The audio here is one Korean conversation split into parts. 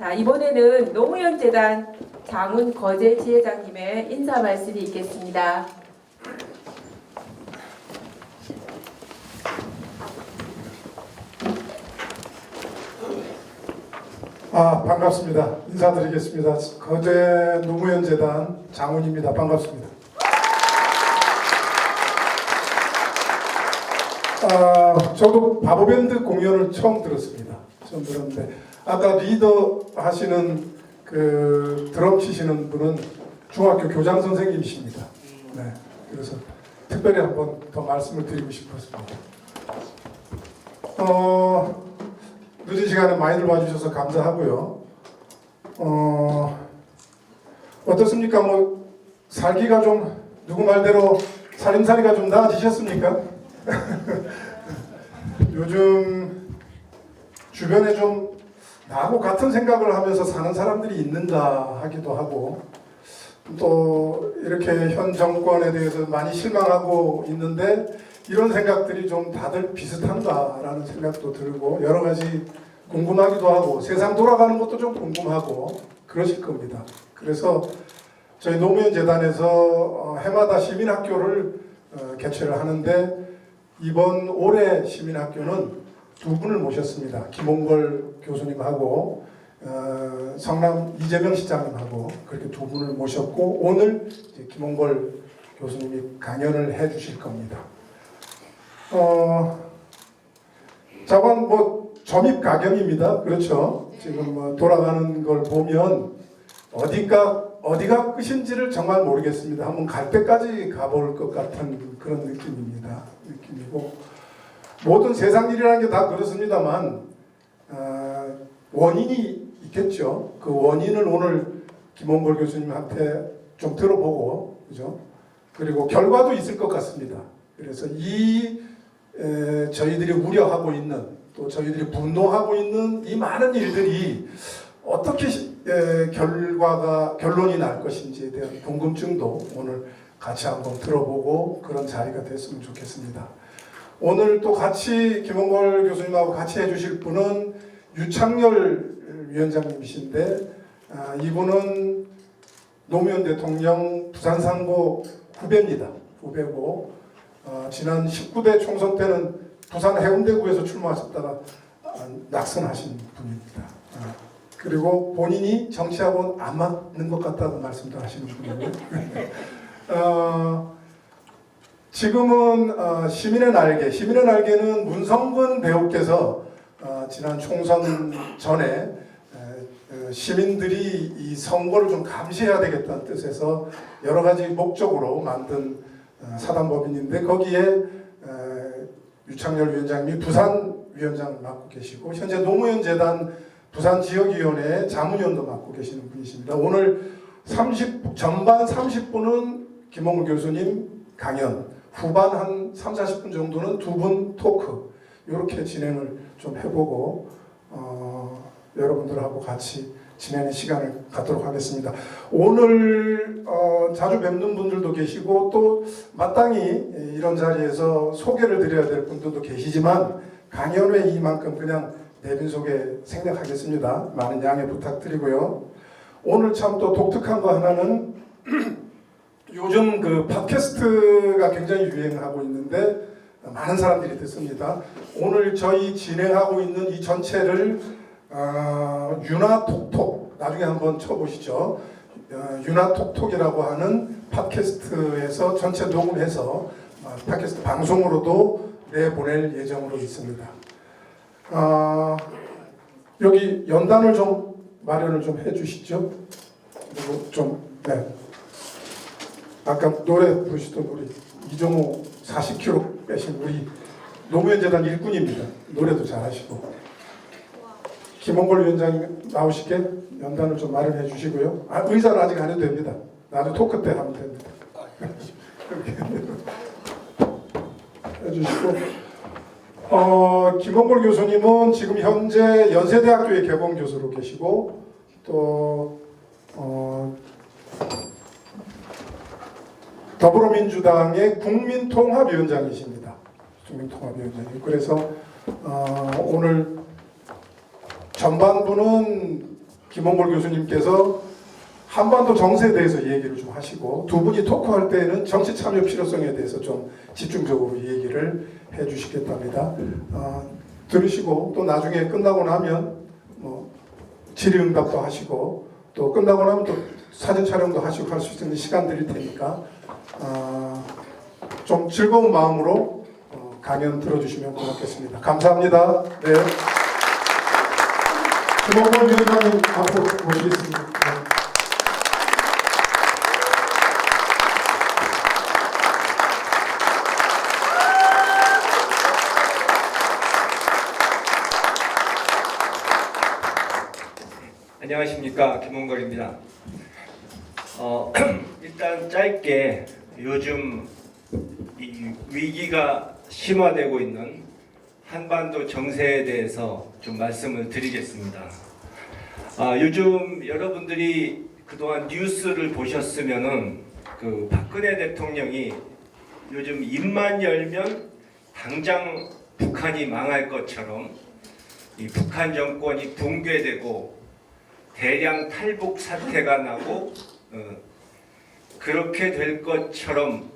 자, 이번에는 노무현재단 장훈 거제 지회장님의 인사 말씀이 있겠습니다. 반갑습니다. 인사드리겠습니다. 거제 노무현재단 장훈입니다. 반갑습니다. 저도 바보밴드 공연을 처음 들었습니다. 처음 들었는데 아까 리더 하시는 그 드럼 치시는 분은 중학교 교장 선생님이십니다. 네, 그래서 특별히 한번 더 말씀을 드리고 싶었습니다. 늦은 시간에 많이들 와주셔서 감사하고요. 어떻습니까? 살기가 좀 누구 말대로 살림살이가 좀 나아지셨습니까? 요즘 주변에 좀 나하고 같은 생각을 하면서 사는 사람들이 있는가 하기도 하고, 또 이렇게 현 정권에 대해서 많이 실망하고 있는데 이런 생각들이 좀 다들 비슷한가라는 생각도 들고 여러 가지 궁금하기도 하고 세상 돌아가는 것도 좀 궁금하고 그러실 겁니다. 그래서 저희 노무현재단에서 해마다 시민학교를 개최를 하는데 이번 올해 시민학교는 두 분을 모셨습니다. 김홍걸 교수님하고 성남 이재명 시장님하고 그렇게 두 분을 모셨고 오늘 이제 김홍걸 교수님이 강연을 해 주실 겁니다. 자관 점입 가경입니다. 그렇죠. 지금 돌아가는 걸 보면 어디가 끝인지를 정말 모르겠습니다. 한번 갈 때까지 가볼 것 같은 그런 느낌이고 모든 세상 일이라는 게 다 그렇습니다만 원인이 있겠죠. 그 원인을 오늘 김홍걸 교수님한테 좀 들어보고 그죠? 그리고 결과도 있을 것 같습니다. 그래서 저희들이 우려하고 있는 또 저희들이 분노하고 있는 이 많은 일들이 어떻게 결론이 날 것인지에 대한 궁금증도 오늘 같이 한번 들어보고 그런 자리가 됐으면 좋겠습니다. 오늘 또 같이 김홍걸 교수님하고 같이 해주실 분은 유창열 위원장님이신데 이분은 노무현 대통령 부산상고 후배입니다. 후배고 지난 19대 총선 때는 부산 해운대구에서 출마하셨다가 낙선하신 분입니다. 그리고 본인이 정치하고는 안 맞는 것 같다고 말씀도 하시는 분이고요. 지금은 시민의 날개는 문성근 배우께서 지난 총선 전에 시민들이 이 선거를 좀 감시해야 되겠다는 뜻에서 여러 가지 목적으로 만든 사단법인인데 거기에 유창열 위원장님이 부산 위원장을 맡고 계시고 현재 노무현재단 부산지역위원회 자문위원도 맡고 계시는 분이십니다. 오늘 전반 30분은 김홍걸 교수님 강연, 후반 한 3, 40분 정도는 두 분 토크 이렇게 진행을 좀 해보고 여러분들하고 같이 지내는 시간을 갖도록 하겠습니다. 오늘 자주 뵙는 분들도 계시고 또 마땅히 이런 자리에서 소개를 드려야 될 분들도 계시지만 강연 후에 이만큼 그냥 내빈 소개 생략하겠습니다. 많은 양해 부탁드리고요. 오늘 참 또 독특한 거 하나는 요즘 그 팟캐스트가 굉장히 유행하고 있는데 많은 사람들이 듣습니다. 오늘 저희 진행하고 있는 이 전체를 유나톡톡 나중에 한번 쳐보시죠. 유나톡톡이라고 하는 팟캐스트에서 전체 녹음해서 팟캐스트 방송으로도 내보낼 예정으로 있습니다. 여기 연단을 좀 마련을 좀 해주시죠. 그리고 아까 노래 부르시던 우리 이종호 40kg 빼신 우리 노무현재단 일꾼입니다. 노래도 잘하시고 김홍걸 위원장님 나오시게 연단을 좀 마련해 주시고요. 의사는 아직 안 해도 됩니다. 나중에 토크 때 하면 됩니다. 그렇게 해주시고 김홍걸 교수님은 지금 현재 연세대학교의 개공 교수로 계시고 또 더불어민주당의 국민통합위원장이십니다. 국민통합위원장님. 그래서 오늘 전반부는 김홍걸 교수님께서 한반도 정세에 대해서 얘기를 좀 하시고 두 분이 토크할 때에는 정치 참여 필요성에 대해서 좀 집중적으로 얘기를 해주시겠답니다. 들으시고 또 나중에 끝나고 나면 뭐 질의응답도 하시고 또 끝나고 나면 또 사진 촬영도 하시고 할 수 있는 시간 드릴 테니까 좀 즐거운 마음으로 강연 들어주시면 고맙겠습니다. 감사합니다. 네. 김홍걸 위원장님 앞으로 모시겠습니다. 네. 안녕하십니까, 김홍걸입니다. 일단 짧게 요즘 이 위기가 심화되고 있는 한반도 정세에 대해서 좀 말씀을 드리겠습니다. 요즘 여러분들이 그동안 뉴스를 보셨으면은 그 박근혜 대통령이 요즘 입만 열면 당장 북한이 망할 것처럼 이 북한 정권이 붕괴되고 대량 탈북 사태가 나고 그렇게 될 것처럼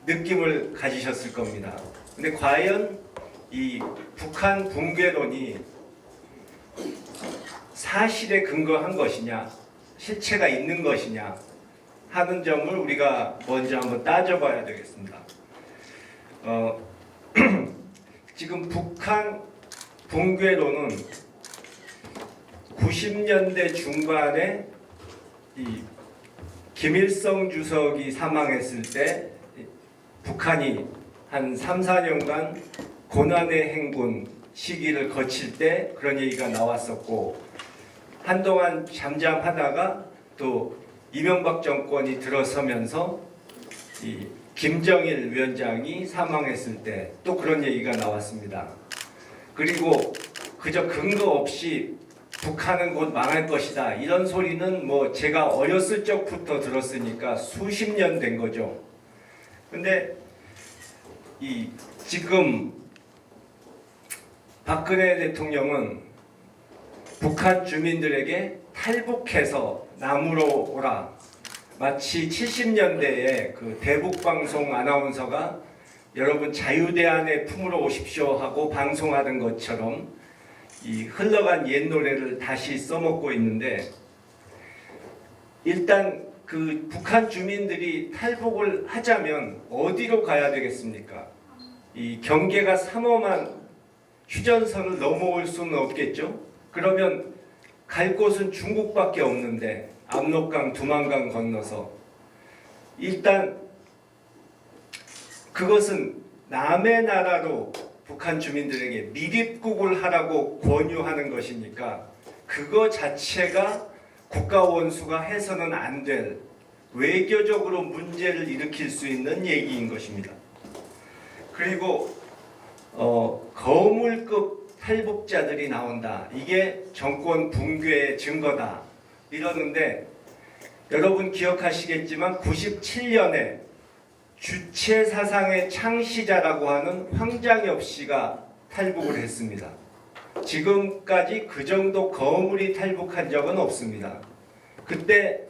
느낌을 가지셨을 겁니다. 근데 과연 이 북한 붕괴론이 사실에 근거한 것이냐, 실체가 있는 것이냐 하는 점을 우리가 먼저 한번 따져봐야 되겠습니다. 지금 북한 붕괴론은 90년대 중반에 이 김일성 주석이 사망했을 때 북한이 한 3, 4년간 고난의 행군 시기를 거칠 때 그런 얘기가 나왔었고, 한동안 잠잠하다가 또 이명박 정권이 들어서면서 이 김정일 위원장이 사망했을 때 또 그런 얘기가 나왔습니다. 그리고 그저 근거 없이 북한은 곧 망할 것이다 이런 소리는 뭐 제가 어렸을 적부터 들었으니까 수십 년 된 거죠. 근데 이 지금 박근혜 대통령은 북한 주민들에게 탈북해서 남으로 오라, 마치 70년대에 그 대북방송 아나운서가 여러분 자유대안의 품으로 오십시오 하고 방송하던 것처럼 이 흘러간 옛 노래를 다시 써먹고 있는데, 일단 그 북한 주민들이 탈북을 하자면 어디로 가야 되겠습니까? 이 경계가 삼엄한 휴전선을 넘어올 수는 없겠죠. 그러면 갈 곳은 중국밖에 없는데 압록강, 두만강 건너서 일단 그것은 남의 나라로 북한 주민들에게 밀입국을 하라고 권유하는 것이니까 그거 자체가 국가 원수가 해서는 안 될 외교적으로 문제를 일으킬 수 있는 얘기인 것입니다. 그리고 거물급 탈북자들이 나온다, 이게 정권 붕괴의 증거다 이러는데, 여러분 기억하시겠지만 97년에 주체 사상의 창시자라고 하는 황장엽 씨가 탈북을 했습니다. 지금까지 그 정도 거물이 탈북한 적은 없습니다. 그때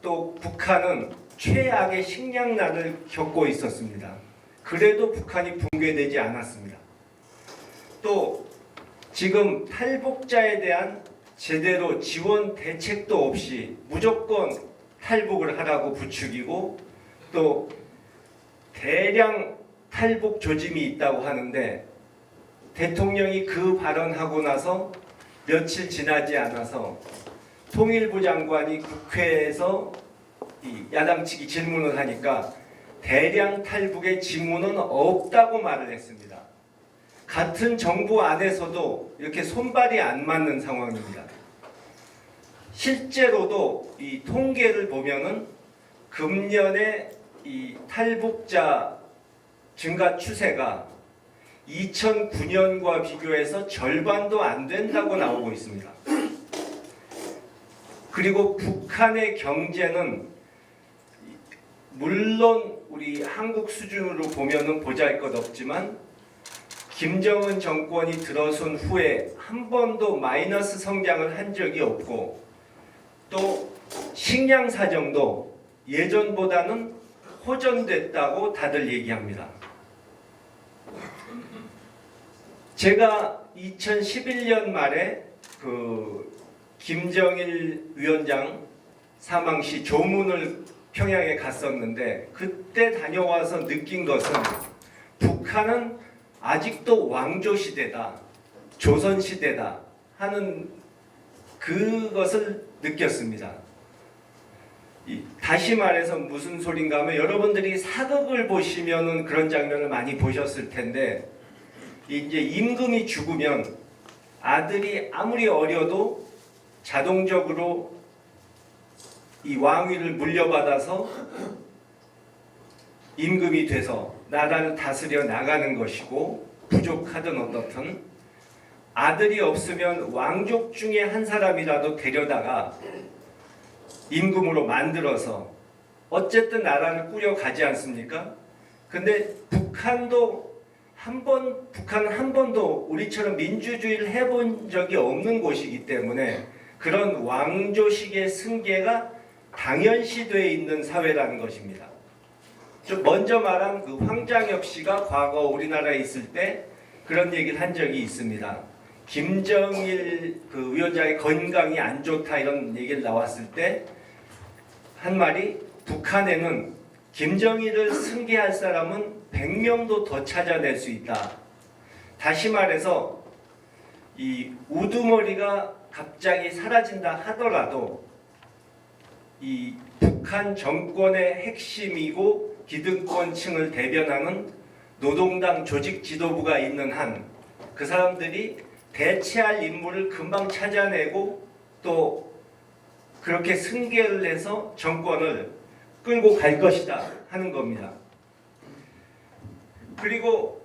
또 북한은 최악의 식량난을 겪고 있었습니다. 그래도 북한이 붕괴되지 않았습니다. 또 지금 탈북자에 대한 제대로 지원 대책도 없이 무조건 탈북을 하라고 부추기고, 또 대량 탈북 조짐이 있다고 하는데 대통령이 그 발언하고 나서 며칠 지나지 않아서 통일부 장관이 국회에서 이 야당 측이 질문을 하니까 대량 탈북의 징후는 없다고 말을 했습니다. 같은 정부 안에서도 이렇게 손발이 안 맞는 상황입니다. 실제로도 이 통계를 보면은 금년에 이 탈북자 증가 추세가 2009년과 비교해서 절반도 안 된다고 나오고 있습니다. 그리고 북한의 경제는 물론 우리 한국 수준으로 보면은 보잘것없지만 김정은 정권이 들어선 후에 한 번도 마이너스 성장을 한 적이 없고, 또 식량 사정도 예전보다는 호전됐다고 다들 얘기합니다. 제가 2011년 말에 그 김정일 위원장 사망 시 조문을 평양에 갔었는데 그때 다녀와서 느낀 것은 북한은 아직도 왕조 시대다, 조선 시대다 하는 그것을 느꼈습니다. 다시 말해서 무슨 소린가 하면 여러분들이 사극을 보시면은 그런 장면을 많이 보셨을 텐데 이제 임금이 죽으면 아들이 아무리 어려도 자동적으로 이 왕위를 물려받아서 임금이 돼서 나라를 다스려 나가는 것이고 부족하든 어떻든 아들이 없으면 왕족 중에 한 사람이라도 데려다가 임금으로 만들어서 어쨌든 나라를 꾸려가지 않습니까? 근데 북한은 한 번도 우리처럼 민주주의를 해본 적이 없는 곳이기 때문에 그런 왕조식의 승계가 당연시되어 있는 사회라는 것입니다. 좀 먼저 말한 그 황장엽 씨가 과거 우리나라에 있을 때 그런 얘기를 한 적이 있습니다. 김정일 그 위원장의 건강이 안 좋다 이런 얘기를 나왔을 때 한 말이 북한에는 김정일을 승계할 사람은 100명도 더 찾아낼 수 있다. 다시 말해서 이 우두머리가 갑자기 사라진다 하더라도 이 북한 정권의 핵심이고 기득권층을 대변하는 노동당 조직 지도부가 있는 한 그 사람들이 대체할 인물을 금방 찾아내고 또 그렇게 승계를 해서 정권을 끌고 갈 것이다 하는 겁니다. 그리고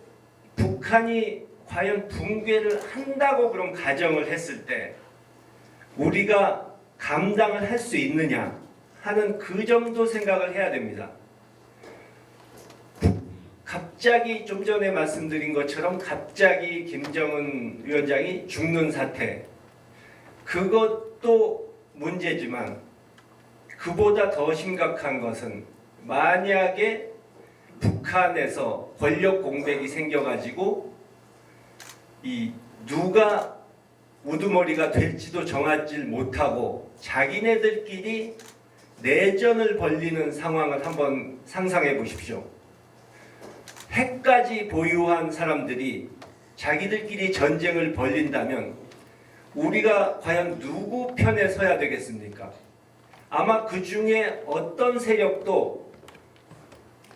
북한이 과연 붕괴를 한다고 그런 가정을 했을 때 우리가 감당을 할 수 있느냐 하는 그 정도 생각을 해야 됩니다. 갑자기 좀 전에 말씀드린 것처럼 갑자기 김정은 위원장이 죽는 사태, 그것도 문제지만 그보다 더 심각한 것은 만약에 북한에서 권력 공백이 생겨가지고 이 누가 우두머리가 될지도 정하지 못하고 자기네들끼리 내전을 벌이는 상황을 한번 상상해 보십시오. 핵까지 보유한 사람들이 자기들끼리 전쟁을 벌린다면 우리가 과연 누구 편에 서야 되겠습니까? 아마 그 중에 어떤 세력도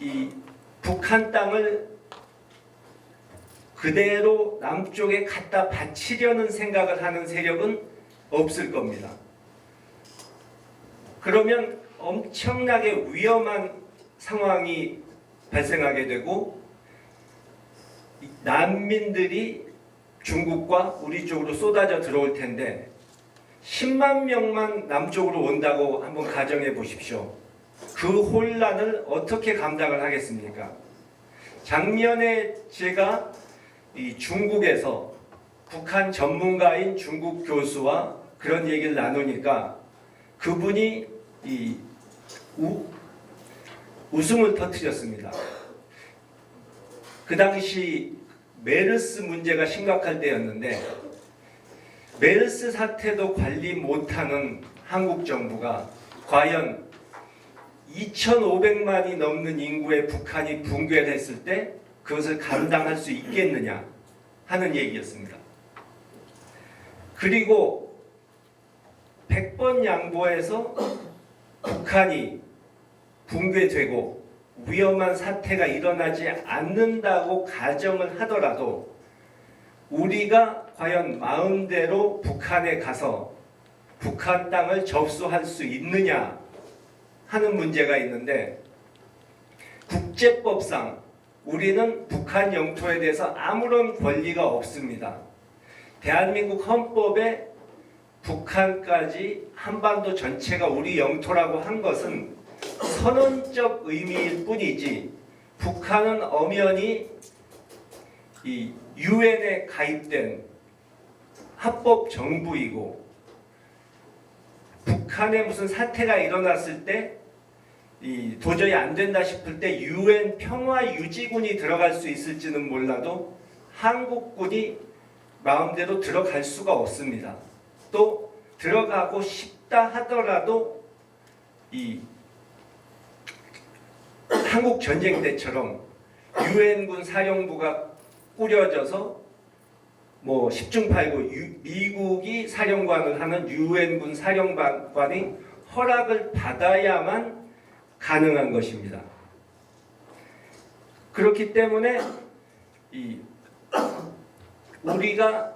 이 북한 땅을 그대로 남쪽에 갖다 바치려는 생각을 하는 세력은 없을 겁니다. 그러면 엄청나게 위험한 상황이 발생하게 되고 난민들이 중국과 우리 쪽으로 쏟아져 들어올 텐데 10만 명만 남쪽으로 온다고 한번 가정해 보십시오. 그 혼란을 어떻게 감당을 하겠습니까? 작년에 제가 이 중국에서 북한 전문가인 중국 교수와 그런 얘기를 나누니까 그분이 이 웃음을 터뜨렸습니다. 그 당시 메르스 문제가 심각할 때였는데 메르스 사태도 관리 못하는 한국 정부가 과연 2,500만이 넘는 인구의 북한이 붕괴를 했을 때 그것을 감당할 수 있겠느냐 하는 얘기였습니다. 그리고 100번 양보해서 북한이 붕괴되고 위험한 사태가 일어나지 않는다고 가정을 하더라도 우리가 과연 마음대로 북한에 가서 북한 땅을 접수할 수 있느냐 하는 문제가 있는데 국제법상 우리는 북한 영토에 대해서 아무런 권리가 없습니다. 대한민국 헌법에 북한까지 한반도 전체가 우리 영토라고 한 것은 선언적 의미일 뿐이지 북한은 엄연히 이 유엔에 가입된 합법 정부이고 북한에 무슨 사태가 일어났을 때 도저히 안 된다 싶을 때 유엔 평화 유지군이 들어갈 수 있을지는 몰라도 한국군이 마음대로 들어갈 수가 없습니다. 또 들어가고 싶다 하더라도 이 한국 전쟁 때처럼 유엔군 사령부가 꾸려져서 뭐 10중 8구 미국이 사령관을 하는 유엔군 사령관이 허락을 받아야만 가능한 것입니다. 그렇기 때문에 우리가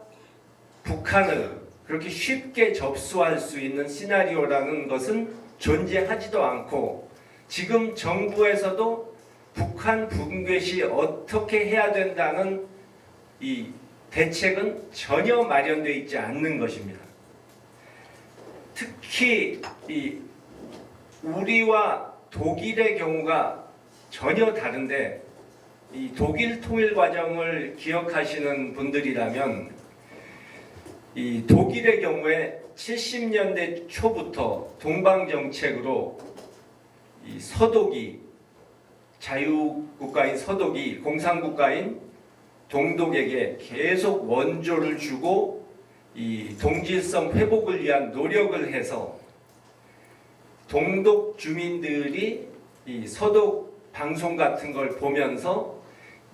북한을 그렇게 쉽게 접수할 수 있는 시나리오라는 것은 존재하지도 않고, 지금 정부에서도 북한 붕괴 시 어떻게 해야 된다는 이 대책은 전혀 마련되어 있지 않는 것입니다. 특히 우리와 독일의 경우가 전혀 다른데, 이 독일 통일 과정을 기억하시는 분들이라면 이 독일의 경우에 70년대 초부터 동방 정책으로 이 서독이 자유국가인 서독이 공산국가인 동독에게 계속 원조를 주고 이 동질성 회복을 위한 노력을 해서 동독 주민들이 이 서독 방송 같은 걸 보면서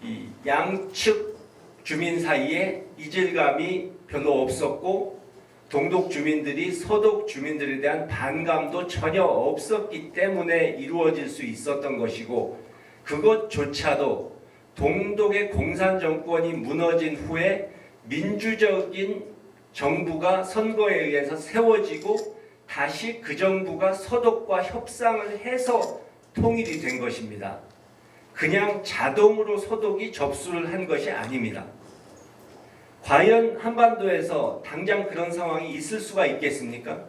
이 양측 주민 사이에 이질감이 별로 없었고, 동독 주민들이 서독 주민들에 대한 반감도 전혀 없었기 때문에 이루어질 수 있었던 것이고, 그것조차도 동독의 공산 정권이 무너진 후에 민주적인 정부가 선거에 의해서 세워지고 다시 그 정부가 서독과 협상을 해서 통일이 된 것입니다. 그냥 자동으로 서독이 접수를 한 것이 아닙니다. 과연 한반도에서 당장 그런 상황이 있을 수가 있겠습니까?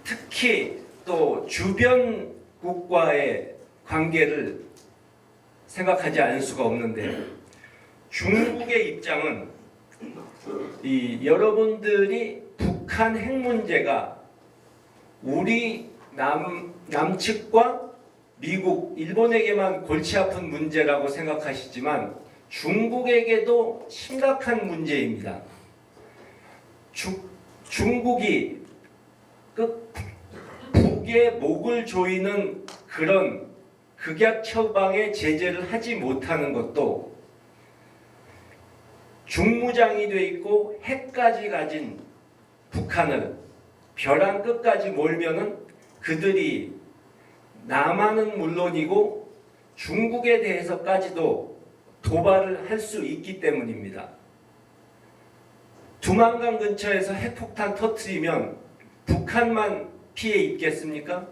특히 또 주변국과의 관계를 생각하지 않을 수가 없는데, 중국의 입장은 여러분들이 북한 핵 문제가 우리 남측과 미국, 일본에게만 골치 아픈 문제라고 생각하시지만 중국에게도 심각한 문제입니다. 중국이 북의 목을 조이는 그런 극약 처방의 제재를 하지 못하는 것도, 중무장이 돼 있고 핵까지 가진 북한을 벼랑 끝까지 몰면은 그들이 남한은 물론이고 중국에 대해서까지도 도발을 할 수 있기 때문입니다. 두만강 근처에서 핵폭탄 터뜨리면 북한만 피해 입겠습니까?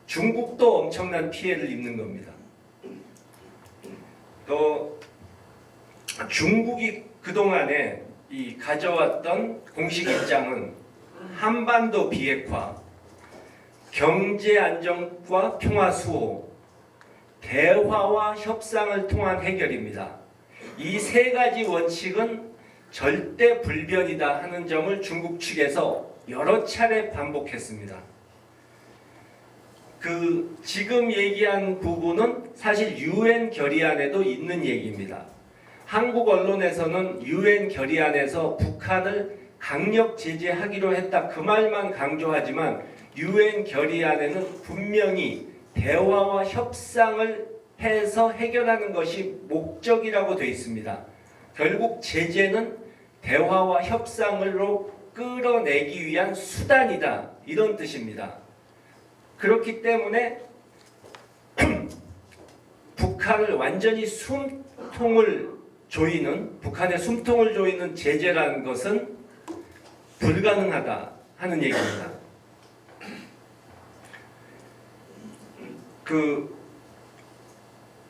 중국도 엄청난 피해를 입는 겁니다. 또 중국이 그동안에 가져왔던 공식 입장은 한반도 비핵화, 경제 안정과 평화 수호, 대화와 협상을 통한 해결입니다. 이 세 가지 원칙은 절대 불변이다 하는 점을 중국 측에서 여러 차례 반복했습니다. 지금 얘기한 부분은 사실 유엔 결의안에도 있는 얘기입니다. 한국 언론에서는 유엔 결의안에서 북한을 강력 제재하기로 했다, 그 말만 강조하지만 유엔 결의안에는 분명히 대화와 협상을 해서 해결하는 것이 목적이라고 되어 있습니다. 결국 제재는 대화와 협상으로 끌어내기 위한 수단이다, 이런 뜻입니다. 그렇기 때문에 북한을 완전히 북한의 숨통을 조이는 제재라는 것은 불가능하다 하는 얘기입니다.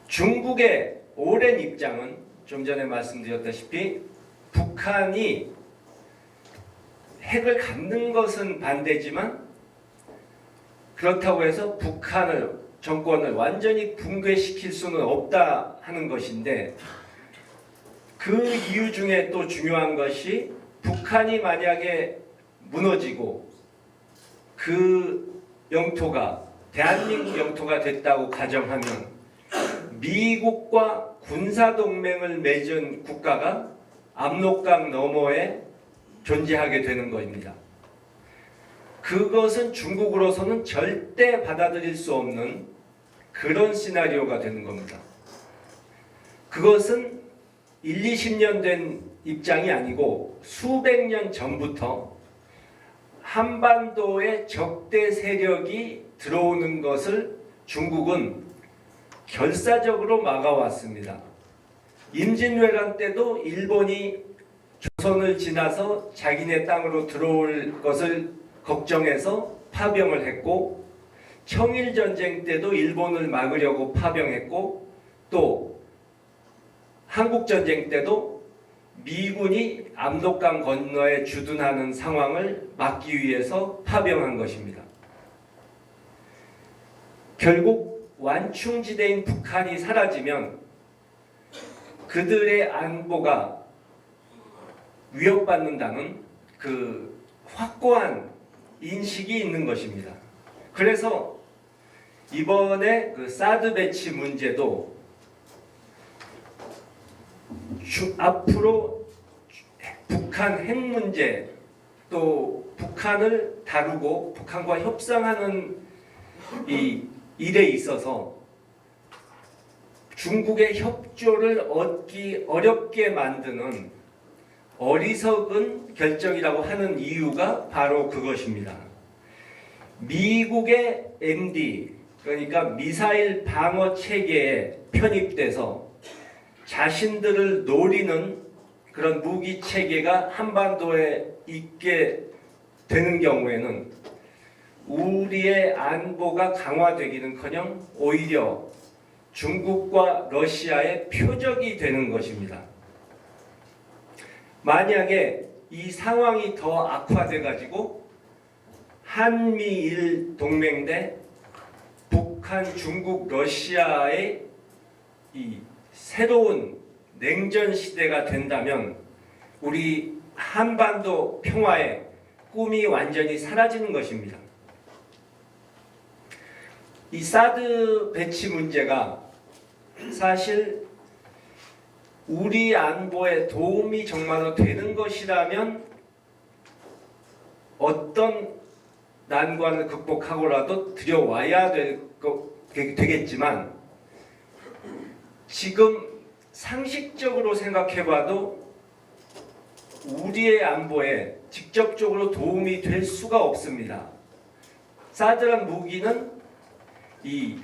중국의 오랜 입장은 좀 전에 말씀드렸다시피 북한이 핵을 갖는 것은 반대지만 그렇다고 해서 정권을 완전히 붕괴시킬 수는 없다 하는 것인데, 그 이유 중에 또 중요한 것이 북한이 만약에 무너지고 그 영토가 대한민국 영토가 됐다고 가정하면 미국과 군사동맹을 맺은 국가가 압록강 너머에 존재하게 되는 것입니다. 그것은 중국으로서는 절대 받아들일 수 없는 그런 시나리오가 되는 겁니다. 그것은 1, 20년 된 입장이 아니고 수백 년 전부터 한반도에 적대 세력이 들어오는 것을 중국은 결사적으로 막아왔습니다. 임진왜란 때도 일본이 조선을 지나서 자기네 땅으로 들어올 것을 걱정해서 파병을 했고, 청일전쟁 때도 일본을 막으려고 파병했고, 또 한국전쟁 때도 미군이 압록강 건너에 주둔하는 상황을 막기 위해서 파병한 것입니다. 결국 완충지대인 북한이 사라지면 그들의 안보가 위협받는다는 그 확고한 인식이 있는 것입니다. 그래서 이번에 그 사드 배치 문제도 앞으로 북한 핵 문제, 또 북한을 다루고 북한과 협상하는 이 일에 있어서 중국의 협조를 얻기 어렵게 만드는 어리석은 결정이라고 하는 이유가 바로 그것입니다. 미국의 MD, 그러니까 미사일 방어 체계에 편입돼서 자신들을 노리는 그런 무기 체계가 한반도에 있게 되는 경우에는 우리의 안보가 강화되기는커녕 오히려 중국과 러시아의 표적이 되는 것입니다. 만약에 이 상황이 더 악화돼 가지고 한미일 동맹 대 북한, 중국, 러시아의 이 새로운 냉전 시대가 된다면 우리 한반도 평화의 꿈이 완전히 사라지는 것입니다. 이 사드 배치 문제가 사실 우리 안보에 도움이 정말로 되는 것이라면 어떤 난관을 극복하고라도 들여와야 되겠지만, 지금 상식적으로 생각해봐도 우리의 안보에 직접적으로 도움이 될 수가 없습니다. 사드란 무기는 이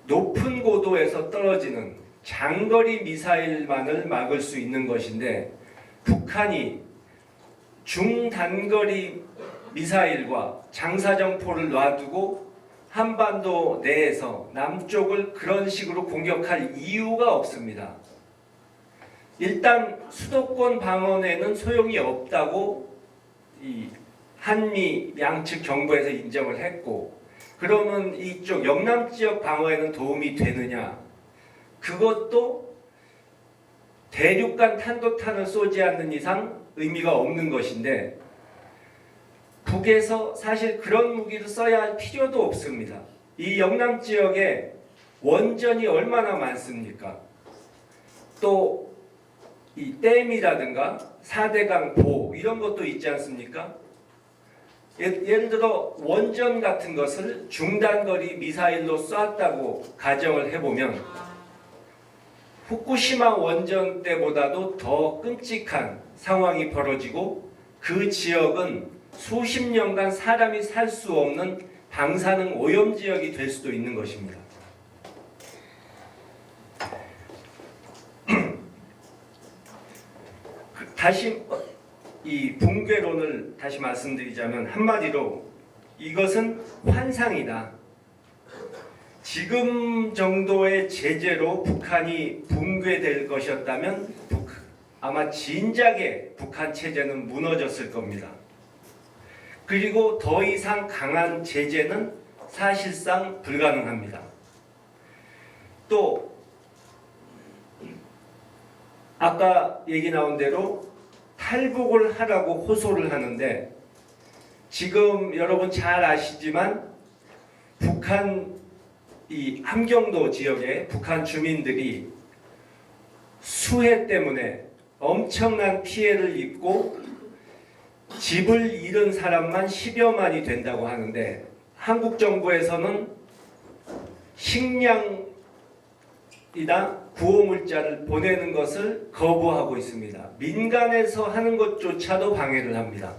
높은 고도에서 떨어지는 장거리 미사일만을 막을 수 있는 것인데, 북한이 중단거리 미사일과 장사정포를 놔두고 한반도 내에서 남쪽을 그런 식으로 공격할 이유가 없습니다. 일단 수도권 방어에는 소용이 없다고 이 한미 양측 정부에서 인정을 했고, 그러면 이쪽 영남 지역 방어에는 도움이 되느냐? 그것도 대륙간 탄도탄을 쏘지 않는 이상 의미가 없는 것인데, 북에서 사실 그런 무기를 써야 할 필요도 없습니다. 이 영남 지역에 원전이 얼마나 많습니까? 또 이 댐이라든가 4대강 보호 이런 것도 있지 않습니까? 예를 들어 원전 같은 것을 중단거리 미사일로 쐈다고 가정을 해보면 후쿠시마 원전 때보다도 더 끔찍한 상황이 벌어지고, 그 지역은 수십 년간 사람이 살 수 없는 방사능 오염 지역이 될 수도 있는 것입니다. 다시 이 붕괴론을 다시 말씀드리자면 한마디로 이것은 환상이다. 지금 정도의 제재로 북한이 붕괴될 것이었다면 아마 진작에 북한 체제는 무너졌을 겁니다. 그리고 더 이상 강한 제재는 사실상 불가능합니다. 또 아까 얘기 나온 대로 탈북을 하라고 호소를 하는데, 지금 여러분 잘 아시지만 북한 이 함경도 지역의 북한 주민들이 수해 때문에 엄청난 피해를 입고 집을 잃은 사람만 10여만이 된다고 하는데 한국 정부에서는 식량이나 구호물자를 보내는 것을 거부하고 있습니다. 민간에서 하는 것조차도 방해를 합니다.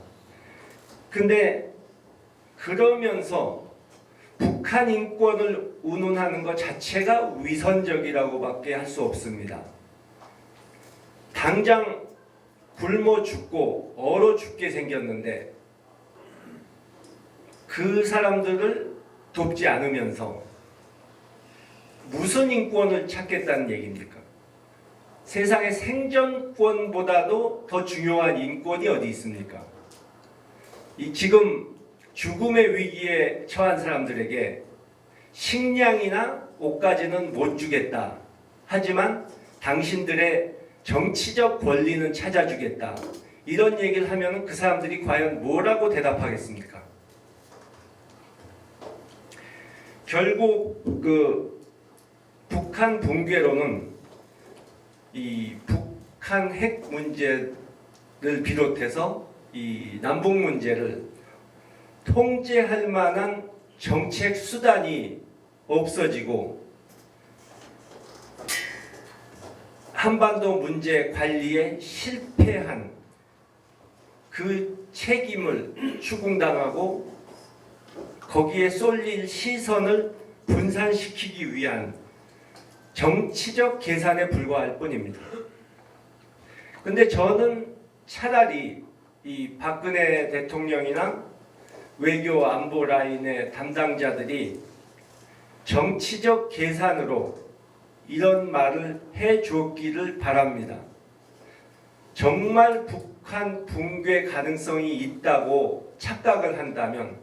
근데 그러면서 북한 인권을 운운하는 것 자체가 위선적이라고밖에 할 수 없습니다. 당장 굶어 죽고 얼어 죽게 생겼는데 그 사람들을 돕지 않으면서 무슨 인권을 찾겠다는 얘기입니까? 세상에 생존권보다도 더 중요한 인권이 어디 있습니까? 지금 죽음의 위기에 처한 사람들에게 식량이나 옷까지는 못 주겠다. 하지만 당신들의 정치적 권리는 찾아주겠다. 이런 얘기를 하면 그 사람들이 과연 뭐라고 대답하겠습니까? 결국 그 북한 붕괴로는 이 북한 핵 문제를 비롯해서 이 남북 문제를 통제할 만한 정책 수단이 없어지고 한반도 문제 관리에 실패한 그 책임을 추궁당하고 거기에 쏠릴 시선을 분산시키기 위한 정치적 계산에 불과할 뿐입니다. 근데 저는 차라리 이 박근혜 대통령이나 외교 안보 라인의 담당자들이 정치적 계산으로 이런 말을 해줬기를 바랍니다. 정말 북한 붕괴 가능성이 있다고 착각을 한다면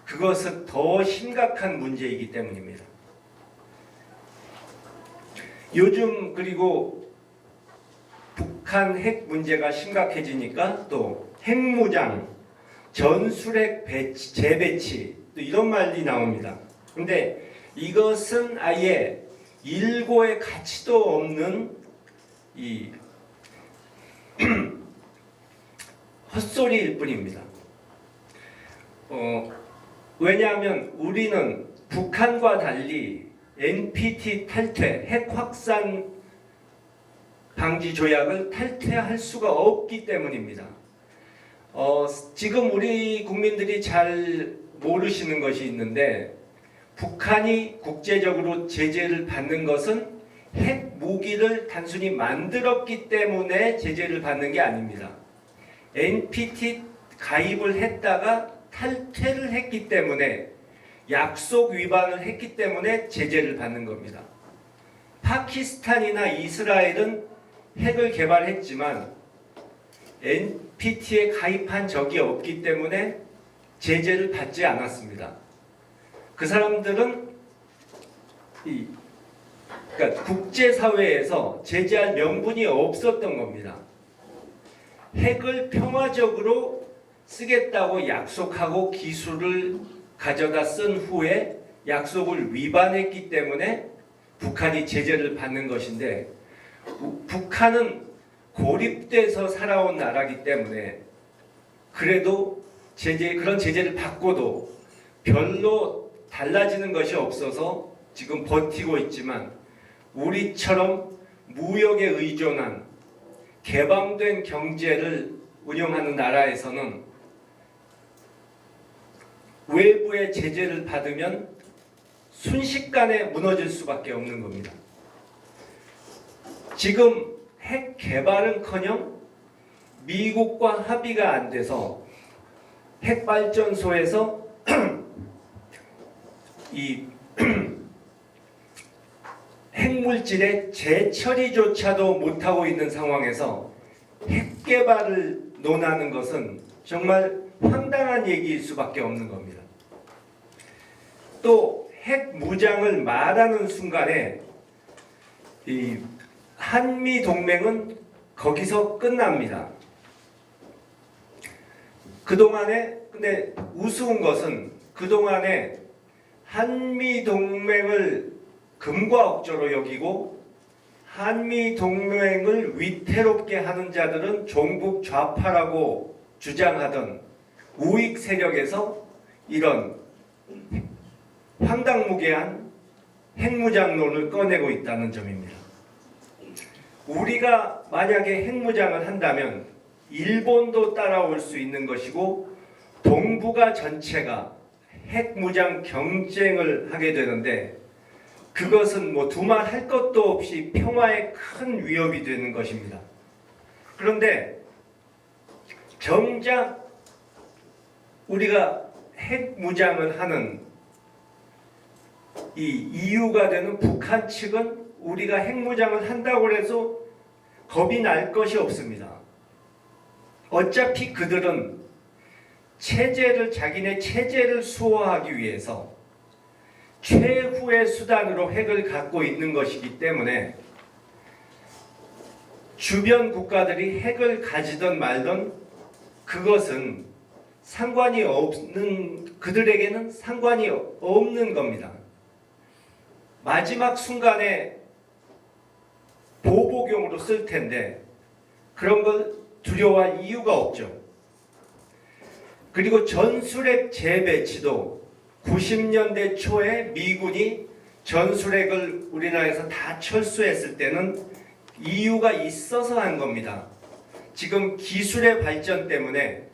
그것은 더 심각한 문제이기 때문입니다. 요즘 그리고 북한 핵 문제가 심각해지니까 또 핵무장, 전술핵 재배치 또 이런 말이 나옵니다. 근데 이것은 아예 일고의 가치도 없는 이 헛소리일 뿐입니다. 왜냐하면 우리는 북한과 달리 NPT 탈퇴, 핵 확산 방지 조약을 탈퇴할 수가 없기 때문입니다. 지금 우리 국민들이 잘 모르시는 것이 있는데 북한이 국제적으로 제재를 받는 것은 핵 무기를 단순히 만들었기 때문에 제재를 받는 게 아닙니다. NPT 가입을 했다가 탈퇴를 했기 때문에 약속 위반을 했기 때문에 제재를 받는 겁니다. 파키스탄이나 이스라엘은 핵을 개발했지만 NPT에 가입한 적이 없기 때문에 제재를 받지 않았습니다. 그 사람들은 그러니까 국제사회에서 제재할 명분이 없었던 겁니다. 핵을 평화적으로 쓰겠다고 약속하고 기술을 가져다 쓴 후에 약속을 위반했기 때문에 북한이 제재를 받는 것인데 북한은 고립돼서 살아온 나라이기 때문에 그래도 그런 제재를 받고도 별로 달라지는 것이 없어서 지금 버티고 있지만 우리처럼 무역에 의존한 개방된 경제를 운영하는 나라에서는 외부의 제재를 받으면 순식간에 무너질 수밖에 없는 겁니다. 지금 핵 개발은커녕 미국과 합의가 안 돼서 핵발전소에서 이 핵물질의 재처리조차도 못하고 있는 상황에서 핵 개발을 논하는 것은 정말 황당한 얘기일 수밖에 없는 겁니다. 또 핵 무장을 말하는 순간에 이 한미 동맹은 거기서 끝납니다. 그동안에 근데 우스운 것은 그동안에 한미동맹을 금과 억조로 여기고 한미동맹을 위태롭게 하는 자들은 종북 좌파라고 주장하던 우익 세력에서 이런 황당무계한 핵무장론을 꺼내고 있다는 점입니다. 우리가 만약에 핵무장을 한다면 일본도 따라올 수 있는 것이고 동북아 전체가 핵무장 경쟁을 하게 되는데 그것은 뭐 두말 할 것도 없이 평화에 큰 위협이 되는 것입니다. 그런데 정작 우리가 핵무장을 하는 이 이유가 되는 북한 측은 우리가 핵무장을 한다고 해서 겁이 날 것이 없습니다. 어차피 그들은 자기네 체제를 수호하기 위해서 최후의 수단으로 핵을 갖고 있는 것이기 때문에 주변 국가들이 핵을 가지든 말든 그것은 그들에게는 상관이 없는 겁니다. 마지막 순간에 보복용으로 쓸 텐데 그런 걸 두려워할 이유가 없죠. 그리고 전술핵 재배치도 90년대 초에 미군이 전술핵을 우리나라에서 다 철수했을 때는 이유가 있어서 한 겁니다. 지금 기술의 발전 때문에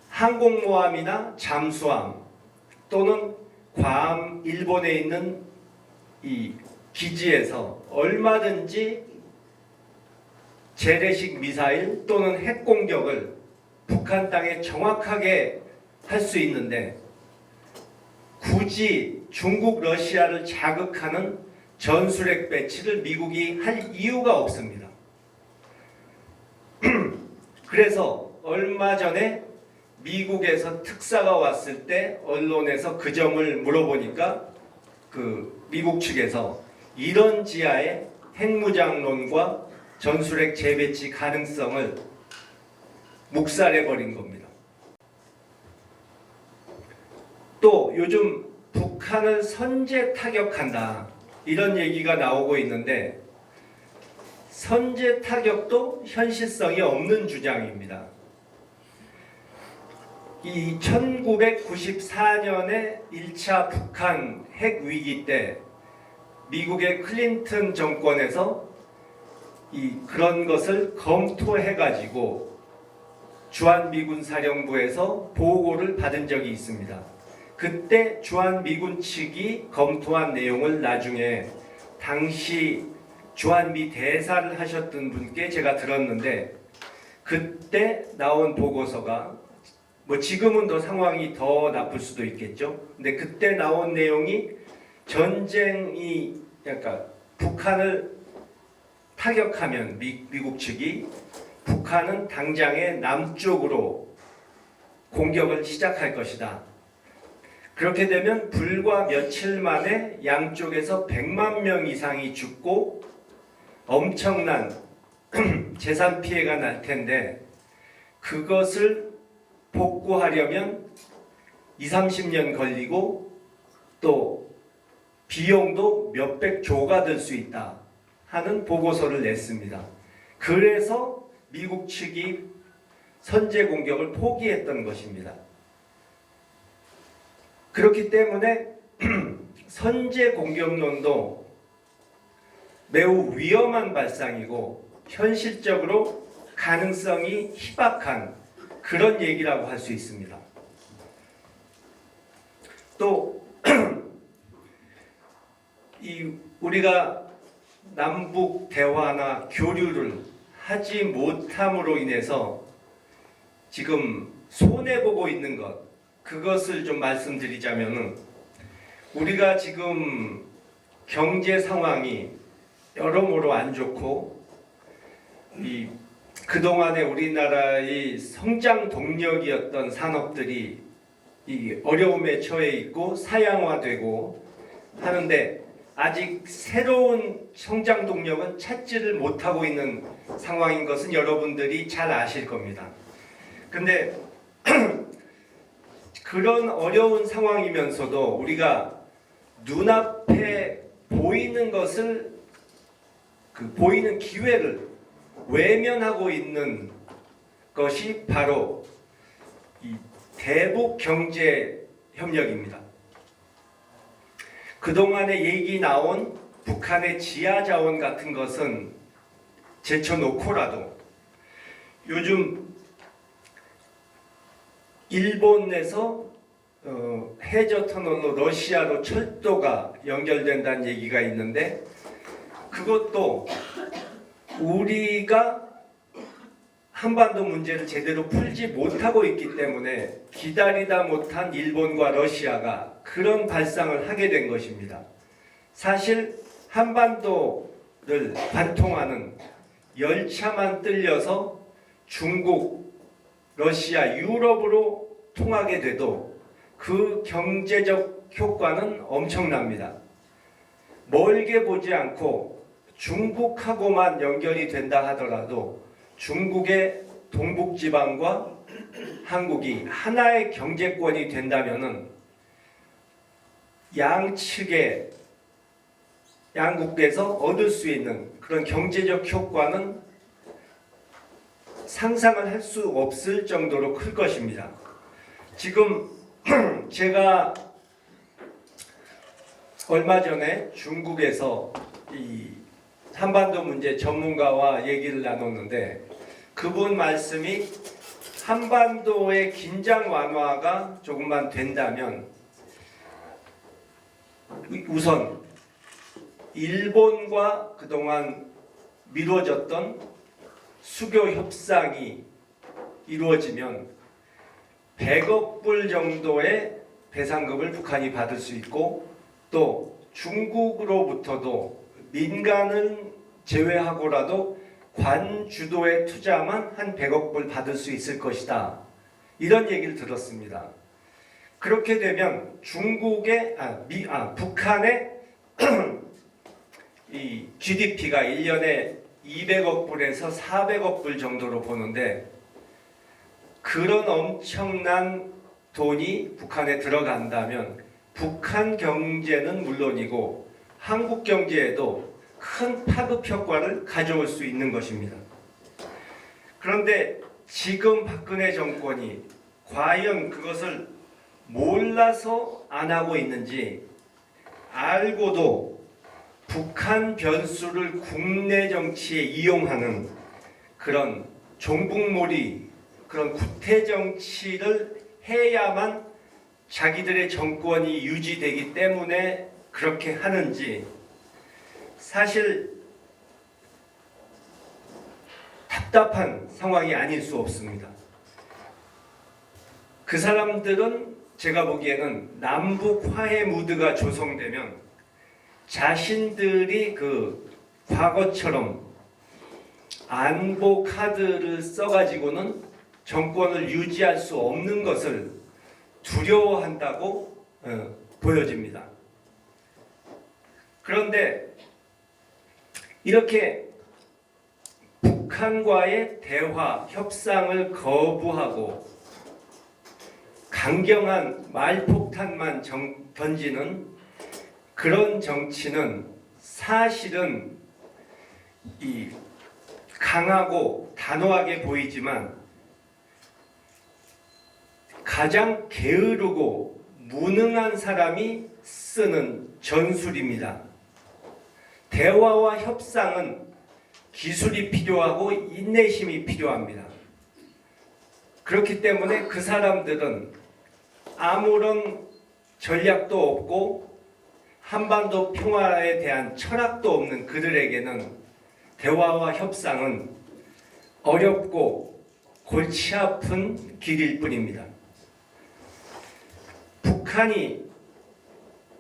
항공모함이나 잠수함 또는 괌 일본에 있는 이 기지에서 얼마든지 재래식 미사일 또는 핵 공격을 북한 땅에 정확하게 할 수 있는데 굳이 중국, 러시아를 자극하는 전술핵 배치를 미국이 할 이유가 없습니다. 그래서 얼마 전에 미국에서 특사가 왔을 때 언론에서 그 점을 물어보니까 그 미국 측에서 이런 지하에 핵무장론과 전술핵 재배치 가능성을 묵살해버린 겁니다. 또 요즘 북한을 선제 타격한다 이런 얘기가 나오고 있는데 선제 타격도 현실성이 없는 주장입니다. 이 1994년에 1차 북한 핵 위기 때 미국의 클린턴 정권에서 그런 것을 검토해가지고 주한미군 사령부에서 보고를 받은 적이 있습니다. 그때 주한미군 측이 검토한 내용을 나중에 당시 주한미 대사를 하셨던 분께 제가 들었는데 그때 나온 보고서가 뭐 지금은 더 상황이 더 나쁠 수도 있겠죠. 근데 그때 나온 내용이 전쟁이 그러니까 북한을 타격하면 미국 측이 북한은 당장에 남쪽으로 공격을 시작할 것이다. 그렇게 되면 불과 며칠 만에 양쪽에서 100만 명 이상이 죽고 엄청난 재산 피해가 날 텐데 그것을 복구하려면 20-30년 걸리고 또 비용도 몇백조가 들 수 있다 하는 보고서를 냈습니다. 그래서 미국 측이 선제 공격을 포기했던 것입니다. 그렇기 때문에 선제 공격론도 매우 위험한 발상이고 현실적으로 가능성이 희박한 그런 얘기라고 할 수 있습니다. 또 우리가 남북 대화나 교류를 하지 못함으로 인해서 지금 손해보고 있는 것 그것을 좀 말씀드리자면은 우리가 지금 경제 상황이 여러모로 안 좋고 그동안에 우리나라의 성장 동력이었던 산업들이 어려움에 처해 있고 사양화되고 하는데 아직 새로운 성장 동력은 찾지를 못하고 있는 상황인 것은 여러분들이 잘 아실 겁니다. 근데 그런 어려운 상황이면서도 우리가 눈앞에 보이는 것을 보이는 기회를 외면하고 있는 것이 바로 이 대북 경제 협력입니다. 그동안에 얘기 나온 북한의 지하 자원 같은 것은 제쳐놓고라도 요즘 일본에서 해저 터널로 러시아로 철도가 연결된다는 얘기가 있는데 그것도 우리가 한반도 문제를 제대로 풀지 못하고 있기 때문에 기다리다 못한 일본과 러시아가 그런 발상을 하게 된 것입니다. 사실 한반도를 관통하는 열차만 뜰려서 중국, 러시아, 유럽으로 통하게 돼도 그 경제적 효과는 엄청납니다. 멀게 보지 않고 중국하고만 연결이 된다 하더라도 중국의 동북지방과 한국이 하나의 경제권이 된다면은 양측의 양국에서 얻을 수 있는 그런 경제적 효과는 상상을 할 수 없을 정도로 클 것입니다. 지금 제가 얼마 전에 중국에서 이 한반도 문제 전문가와 얘기를 나눴는데 그분 말씀이 한반도의 긴장 완화가 조금만 된다면 우선 일본과 그동안 미뤄졌던 수교 협상이 이루어지면 100억 불 정도의 배상금을 북한이 받을 수 있고 또 중국으로부터도 민간을 제외하고라도 관주도에 투자만 한 100억 불 받을 수 있을 것이다. 이런 얘기를 들었습니다. 그렇게 되면 북한의 이 GDP가 1년에 200억 불에서 400억 불 정도로 보는데 그런 엄청난 돈이 북한에 들어간다면 북한 경제는 물론이고 한국 경제에도 큰 파급 효과를 가져올 수 있는 것입니다. 그런데 지금 박근혜 정권이 과연 그것을 몰라서 안 하고 있는지 알고도 북한 변수를 국내 정치에 이용하는 그런 종북몰이 그런 구태 정치를 해야만 자기들의 정권이 유지되기 때문에 그렇게 하는지 사실 답답한 상황이 아닐 수 없습니다. 그 사람들은 제가 보기에는 남북 화해 무드가 조성되면 자신들이 그 과거처럼 안보 카드를 써가지고는 정권을 유지할 수 없는 것을 두려워한다고 보여집니다. 그런데 이렇게 북한과의 대화, 협상을 거부하고 강경한 말폭탄만 던지는 그런 정치는 사실은 이 강하고 단호하게 보이지만 가장 게으르고 무능한 사람이 쓰는 전술입니다. 대화와 협상은 기술이 필요하고 인내심이 필요합니다. 그렇기 때문에 그 사람들은 아무런 전략도 없고 한반도 평화에 대한 철학도 없는 그들에게는 대화와 협상은 어렵고 골치 아픈 길일 뿐입니다. 북한이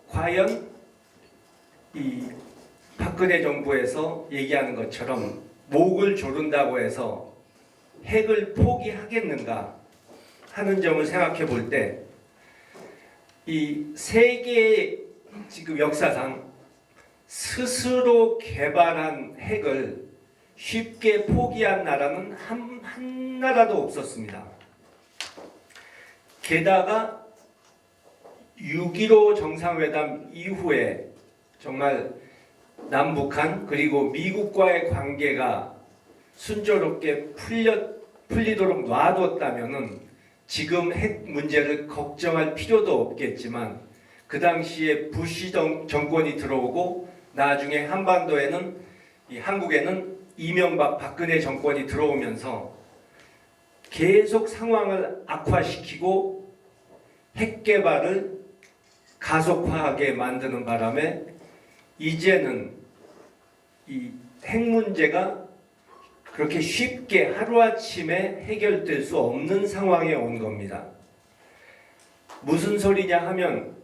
과연 이 박근혜 정부에서 얘기하는 것처럼 목을 조른다고 해서 핵을 포기하겠는가 하는 점을 생각해 볼 때 이 세계의 지금 역사상 스스로 개발한 핵을 쉽게 포기한 나라는 한 나라도 없었습니다. 게다가 6.15 정상회담 이후에 정말 남북한 그리고 미국과의 관계가 순조롭게 풀리도록 놔뒀다면은 지금 핵 문제를 걱정할 필요도 없겠지만 그 당시에 부시 정권이 들어오고 나중에 한반도에는 한국에는 이명박 박근혜 정권이 들어오면서 계속 상황을 악화시키고 핵 개발을 가속화하게 만드는 바람에 이제는 이 핵 문제가 그렇게 쉽게 하루아침에 해결될 수 없는 상황에 온 겁니다. 무슨 소리냐 하면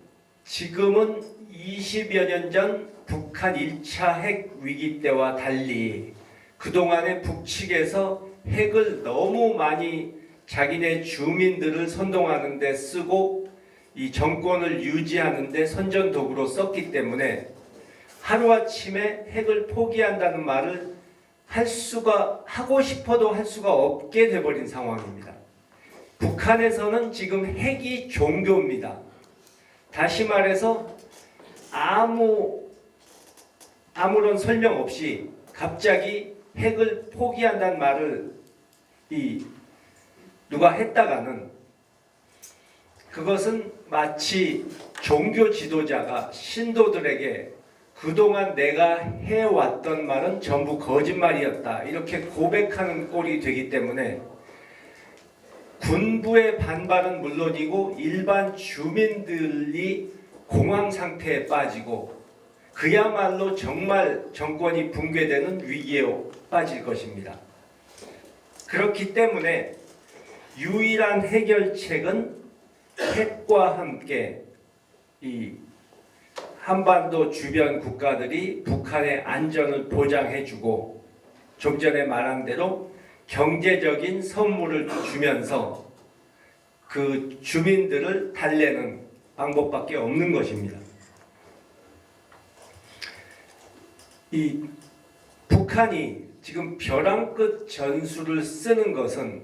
지금은 20여 년 전 북한 1차 핵 위기 때와 달리 그동안에 북측에서 핵을 너무 많이 자기네 주민들을 선동하는 데 쓰고 이 정권을 유지하는 데 선전도구로 썼기 때문에 하루아침에 핵을 포기한다는 말을 하고 싶어도 할 수가 없게 돼버린 상황입니다. 북한에서는 지금 핵이 종교입니다. 다시 말해서 아무런 설명 없이 갑자기 핵을 포기한다는 말을 누가 했다가는 그것은 마치 종교 지도자가 신도들에게 그동안 내가 해왔던 말은 전부 거짓말이었다 이렇게 고백하는 꼴이 되기 때문에 군부의 반발은 물론이고 일반 주민들이 공황 상태에 빠지고 그야말로 정말 정권이 붕괴되는 위기에 빠질 것입니다. 그렇기 때문에 유일한 해결책은 핵과 함께 이 한반도 주변 국가들이 북한의 안전을 보장해주고 좀 전에 말한 대로 경제적인 선물을 주면서 그 주민들을 달래는 방법밖에 없는 것입니다. 이 북한이 지금 벼랑 끝 전술을 쓰는 것은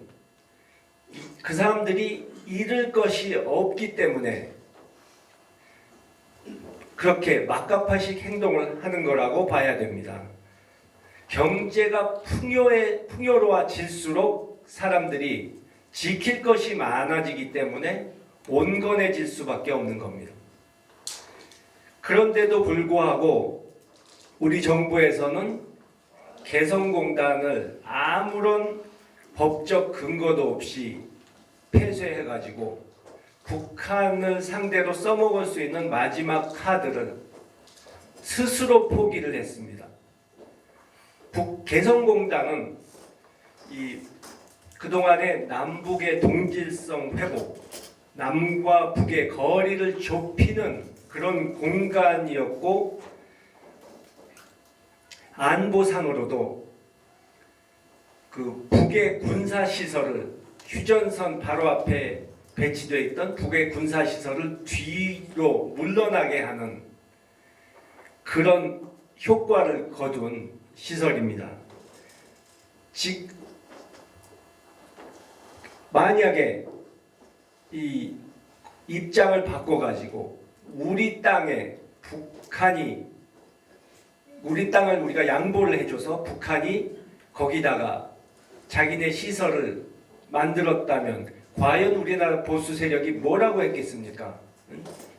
그 사람들이 잃을 것이 없기 때문에 그렇게 막가파식 행동을 하는 거라고 봐야 됩니다. 경제가 풍요로워질수록 사람들이 지킬 것이 많아지기 때문에 온건해질 수밖에 없는 겁니다. 그런데도 불구하고 우리 정부에서는 개성공단을 아무런 법적 근거도 없이 폐쇄해가지고 북한을 상대로 써먹을 수 있는 마지막 카드를 스스로 포기를 했습니다. 개성공단은 그동안의 남북의 동질성 회복, 남과 북의 거리를 좁히는 그런 공간이었고 안보상으로도 그 북의 군사시설을 휴전선 바로 앞에 배치되어 있던 북의 군사시설을 뒤로 물러나게 하는 그런 효과를 거둔 시설입니다. 즉 만약에 이 입장을 바꿔가지고 우리 땅을 우리가 양보를 해줘서 북한이 거기다가 자기네 시설을 만들었다면 과연 우리나라 보수 세력이 뭐라고 했겠습니까?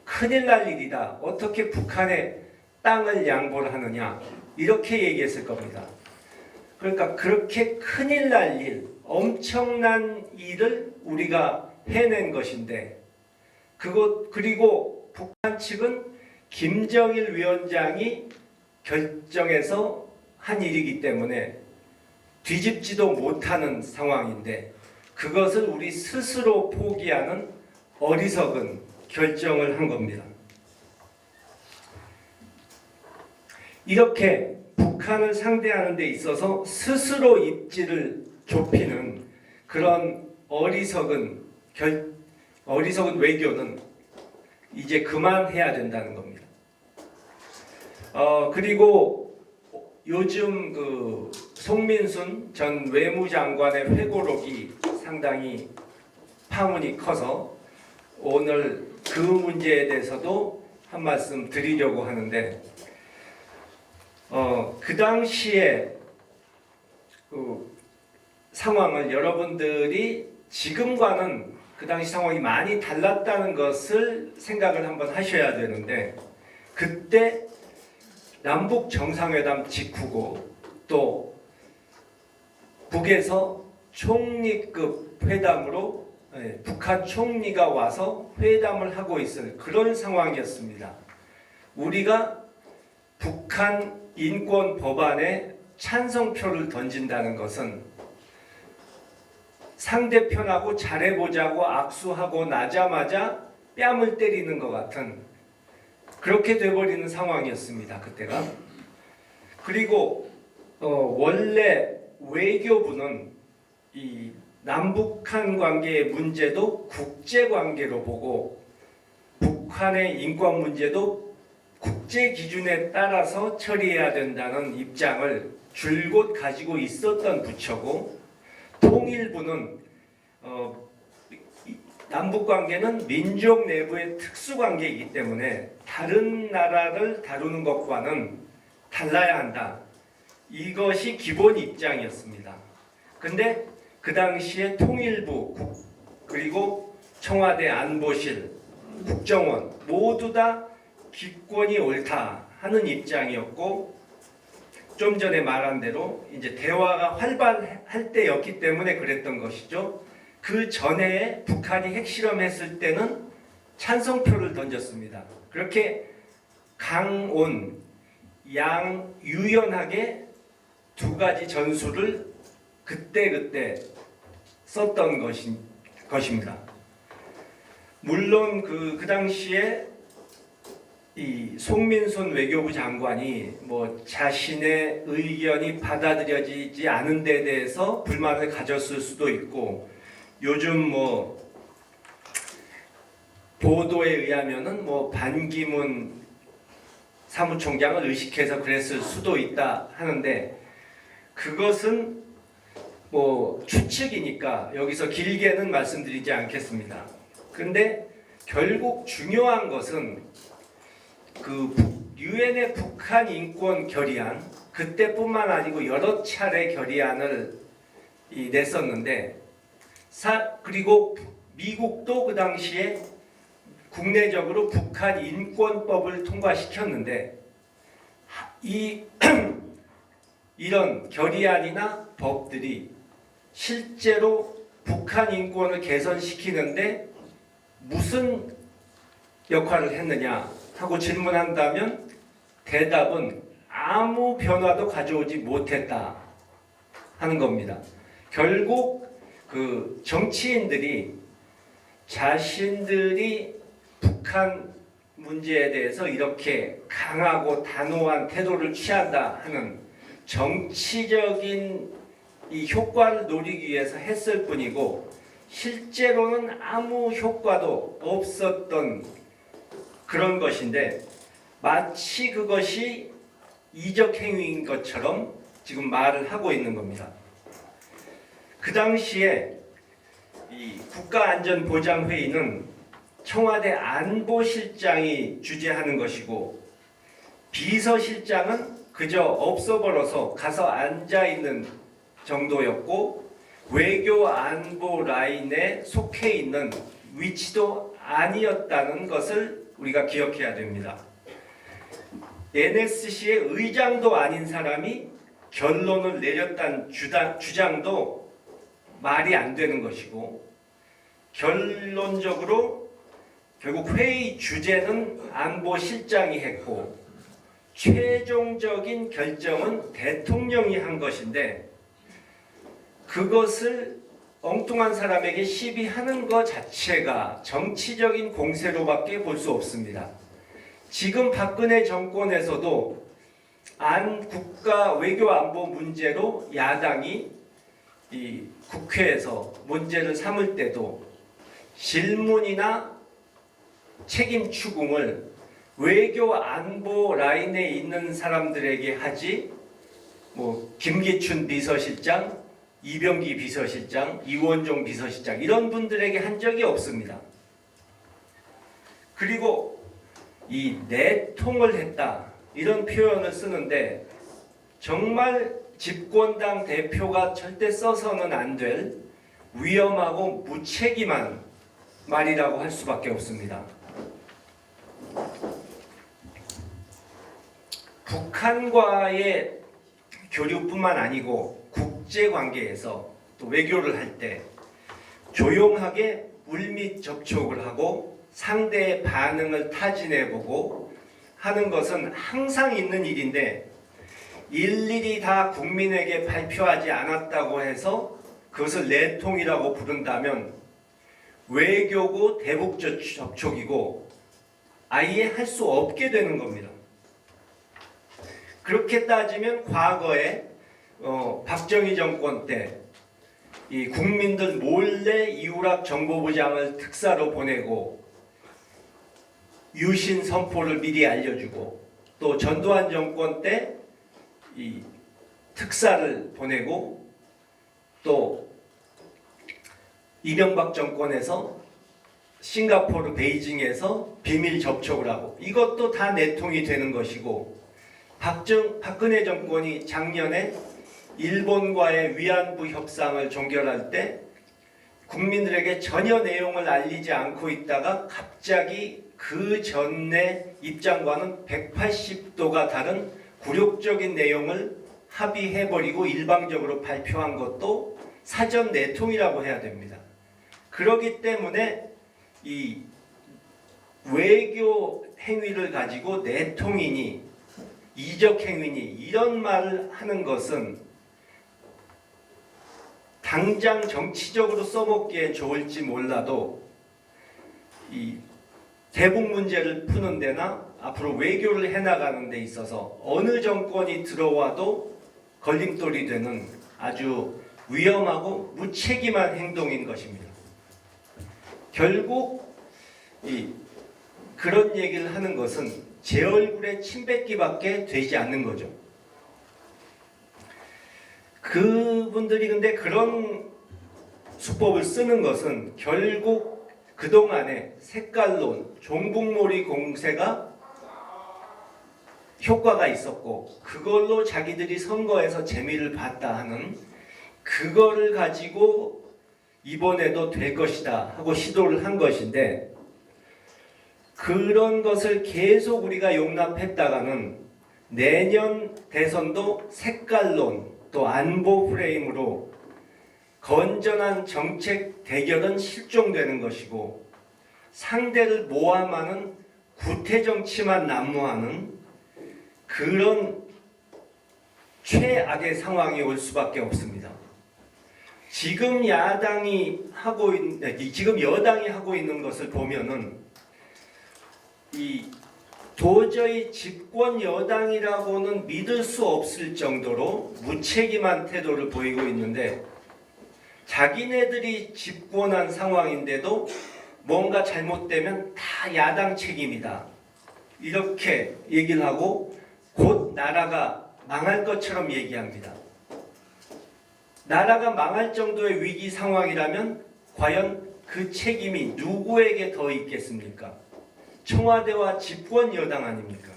큰일 날 일이다. 어떻게 북한의 땅을 양보를 하느냐? 이렇게 얘기했을 겁니다. 그러니까 그렇게 큰일 날 일, 엄청난 일을 우리가 해낸 것인데 그리고 북한 측은 김정일 위원장이 결정해서 한 일이기 때문에 뒤집지도 못하는 상황인데 그것을 우리 스스로 포기하는 어리석은 결정을 한 겁니다. 이렇게 북한을 상대하는 데 있어서 스스로 입지를 좁히는 그런 어리석은 외교는 이제 그만해야 된다는 겁니다. 그리고 요즘 그 송민순 전 외무장관의 회고록이 상당히 파문이 커서 오늘 그 문제에 대해서도 한 말씀 드리려고 하는데, 그 당시에 그 상황을 여러분들이 지금과는 그 당시 상황이 많이 달랐다는 것을 생각을 한번 하셔야 되는데, 그때 남북 정상회담 직후고 또 북에서 총리급 회담으로 북한 총리가 와서 회담을 하고 있을 그런 상황이었습니다. 우리가 북한 인권 법안에 찬성표를 던진다는 것은 상대편하고 잘해보자고 악수하고 나자마자 뺨을 때리는 것 같은 그렇게 돼버리는 상황이었습니다. 그때가. 그리고 원래 외교부는 이 남북한 관계의 문제도 국제관계로 보고 북한의 인권 문제도 국제 기준에 따라서 처리해야 된다는 입장을 줄곧 가지고 있었던 부처고, 통일부는 남북관계는 민족 내부의 특수관계이기 때문에 다른 나라를 다루는 것과는 달라야 한다. 이것이 기본 입장이었습니다. 근데 그 당시에 통일부 그리고 청와대 안보실, 국정원 모두 다 기권이 옳다 하는 입장이었고, 좀 전에 말한 대로 이제 대화가 활발할 때였기 때문에 그랬던 것이죠. 그 전에 북한이 핵실험했을 때는 찬성표를 던졌습니다. 그렇게 강온, 양유연하게 두 가지 전술을 그때 썼던 것입니다. 물론 그 당시에 이 송민순 외교부 장관이 뭐 자신의 의견이 받아들여지지 않은 데 대해서 불만을 가졌을 수도 있고, 요즘 뭐 보도에 의하면은 뭐 반기문 사무총장을 의식해서 그랬을 수도 있다 하는데, 그것은 뭐 추측이니까 여기서 길게는 말씀드리지 않겠습니다. 근데 결국 중요한 것은 그 유엔의 북한 인권 결의안, 그때뿐만 아니고 여러 차례 결의안을 냈었는데, 그리고 미국도 그 당시에 국내적으로 북한 인권법을 통과시켰는데, 이런 결의안이나 법들이 실제로 북한 인권을 개선시키는데 무슨 역할을 했느냐 하고 질문한다면 대답은 아무 변화도 가져오지 못했다 하는 겁니다. 결국 그 정치인들이 자신들이 북한 문제에 대해서 이렇게 강하고 단호한 태도를 취한다 하는 정치적인 이 효과를 노리기 위해서 했을 뿐이고, 실제로는 아무 효과도 없었던 그런 것인데, 마치 그것이 이적 행위인 것처럼 지금 말을 하고 있는 겁니다. 그 당시에 이 국가안전보장회의는 청와대 안보실장이 주재하는 것이고, 비서실장은 그저 없어버려서 가서 앉아있는 정도였고, 외교 안보 라인에 속해 있는 위치도 아니었다는 것을 우리가 기억해야 됩니다. NSC의 의장도 아닌 사람이 결론을 내렸다는 주장도 말이 안 되는 것이고, 결론적으로 결국 회의 주재는 안보실장이 했고 최종적인 결정은 대통령이 한 것인데, 그것을 엉뚱한 사람에게 시비하는 것 자체가 정치적인 공세로밖에 볼 수 없습니다. 지금 박근혜 정권에서도 국가 외교 안보 문제로 야당이 이 국회에서 문제를 삼을 때도 질문이나 책임 추궁을 외교 안보 라인에 있는 사람들에게 하지, 뭐 김기춘 비서실장, 이병기 비서실장, 이원종 비서실장 이런 분들에게 한 적이 없습니다. 그리고 이 내통을 했다 이런 표현을 쓰는데 정말 집권당 대표가 절대 써서는 안 될 위험하고 무책임한 말이라고 할 수밖에 없습니다. 북한과의 교류뿐만 아니고 국제관계에서 또 외교를 할 때 조용하게 물밑 접촉을 하고 상대의 반응을 타진해보고 하는 것은 항상 있는 일인데 일일이 다 국민에게 발표하지 않았다고 해서 그것을 내통이라고 부른다면 외교고 대북 접촉이고 아예 할 수 없게 되는 겁니다. 그렇게 따지면 과거에 박정희 정권 때 이 국민들 몰래 이우락 정보부장을 특사로 보내고 유신 선포를 미리 알려주고 또 전두환 정권 때 이 특사를 보내고 또 이명박 정권에서 싱가포르 베이징에서 비밀 접촉을 하고 이것도 다 내통이 되는 것이고 박근혜 정권이 작년에 일본과의 위안부 협상을 종결할 때 국민들에게 전혀 내용을 알리지 않고 있다가 갑자기 그 전의 입장과는 180도가 다른 굴욕적인 내용을 합의해버리고 일방적으로 발표한 것도 사전 내통이라고 해야 됩니다. 그렇기 때문에 이 외교 행위를 가지고 내통이니 이적 행위니 이런 말을 하는 것은 당장 정치적으로 써먹기엔 좋을지 몰라도 이 대북 문제를 푸는 데나 앞으로 외교를 해나가는 데 있어서 어느 정권이 들어와도 걸림돌이 되는 아주 위험하고 무책임한 행동인 것입니다. 결국 그런 얘기를 하는 것은 제 얼굴에 침 뱉기밖에 되지 않는 거죠. 그분들이 근데 그런 수법을 쓰는 것은 결국 그동안의 색깔론, 종북몰이 공세가 효과가 있었고 그걸로 자기들이 선거에서 재미를 봤다 하는 그거를 가지고 이번에도 될 것이다 하고 시도를 한 것인데 그런 것을 계속 우리가 용납했다가는 내년 대선도 색깔론 또 안보 프레임으로 건전한 정책 대결은 실종되는 것이고 상대를 모함하는 구태 정치만 난무하는 그런 최악의 상황이 올 수밖에 없습니다. 지금 여당이 하고 있는 것을 보면은 도저히 집권 여당이라고는 믿을 수 없을 정도로 무책임한 태도를 보이고 있는데 자기네들이 집권한 상황인데도 뭔가 잘못되면 다 야당 책임이다 이렇게 얘기를 하고 곧 나라가 망할 것처럼 얘기합니다. 나라가 망할 정도의 위기 상황이라면 과연 그 책임이 누구에게 더 있겠습니까? 청와대와 집권 여당 아닙니까?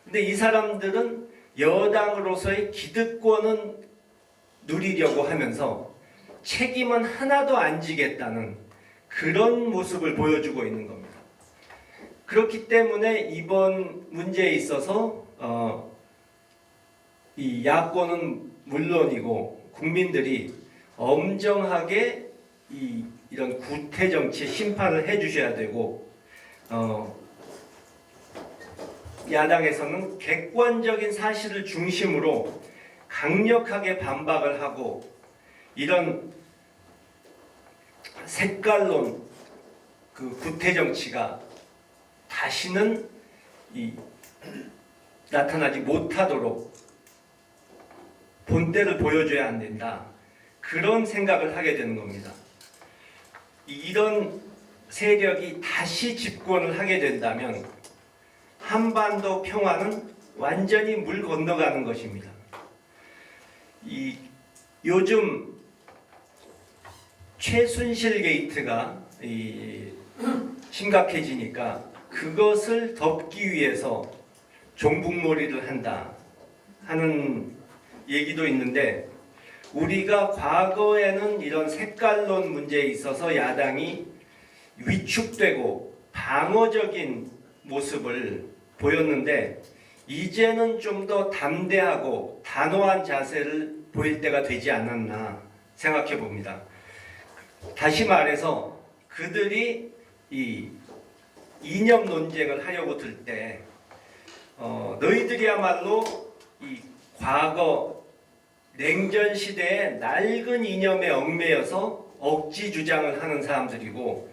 근데 이 사람들은 여당으로서의 기득권은 누리려고 하면서 책임은 하나도 안 지겠다는 그런 모습을 보여주고 있는 겁니다. 그렇기 때문에 이번 문제에 있어서 이 야권은 물론이고 국민들이 엄정하게 이런 구태 정치 심판을 해주셔야 되고 야당에서는 객관적인 사실을 중심으로 강력하게 반박을 하고 이런 색깔론 그 구태 정치가 다시는 나타나지 못하도록 본때를 보여줘야 안 된다. 그런 생각을 하게 되는 겁니다. 이런 세력이 다시 집권을 하게 된다면 한반도 평화는 완전히 물 건너가는 것입니다. 요즘 최순실 게이트가 심각해지니까 그것을 덮기 위해서 종북놀이를 한다 하는 얘기도 있는데, 우리가 과거에는 이런 색깔론 문제에 있어서 야당이 위축되고 방어적인 모습을 보였는데, 이제는 좀 더 담대하고 단호한 자세를 보일 때가 되지 않았나 생각해 봅니다. 다시 말해서 그들이 이 이념 논쟁을 하려고 들 때 너희들이야말로 이 과거 냉전 시대의 낡은 이념에 얽매여서 억지 주장을 하는 사람들이고,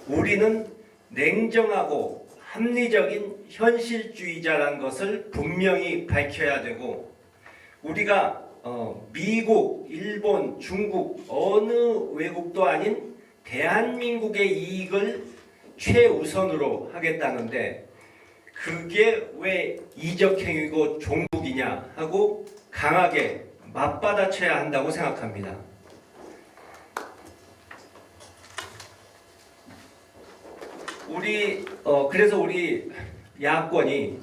우리는 냉정하고 합리적인 현실주의자란 것을 분명히 밝혀야 되고, 우리가 미국, 일본, 중국 어느 외국도 아닌 대한민국의 이익을 최우선으로 하겠다는데, 그게 왜 이적행위고 종북이냐 하고 강하게 맞받아쳐야 한다고 생각합니다. 그래서 우리 야권이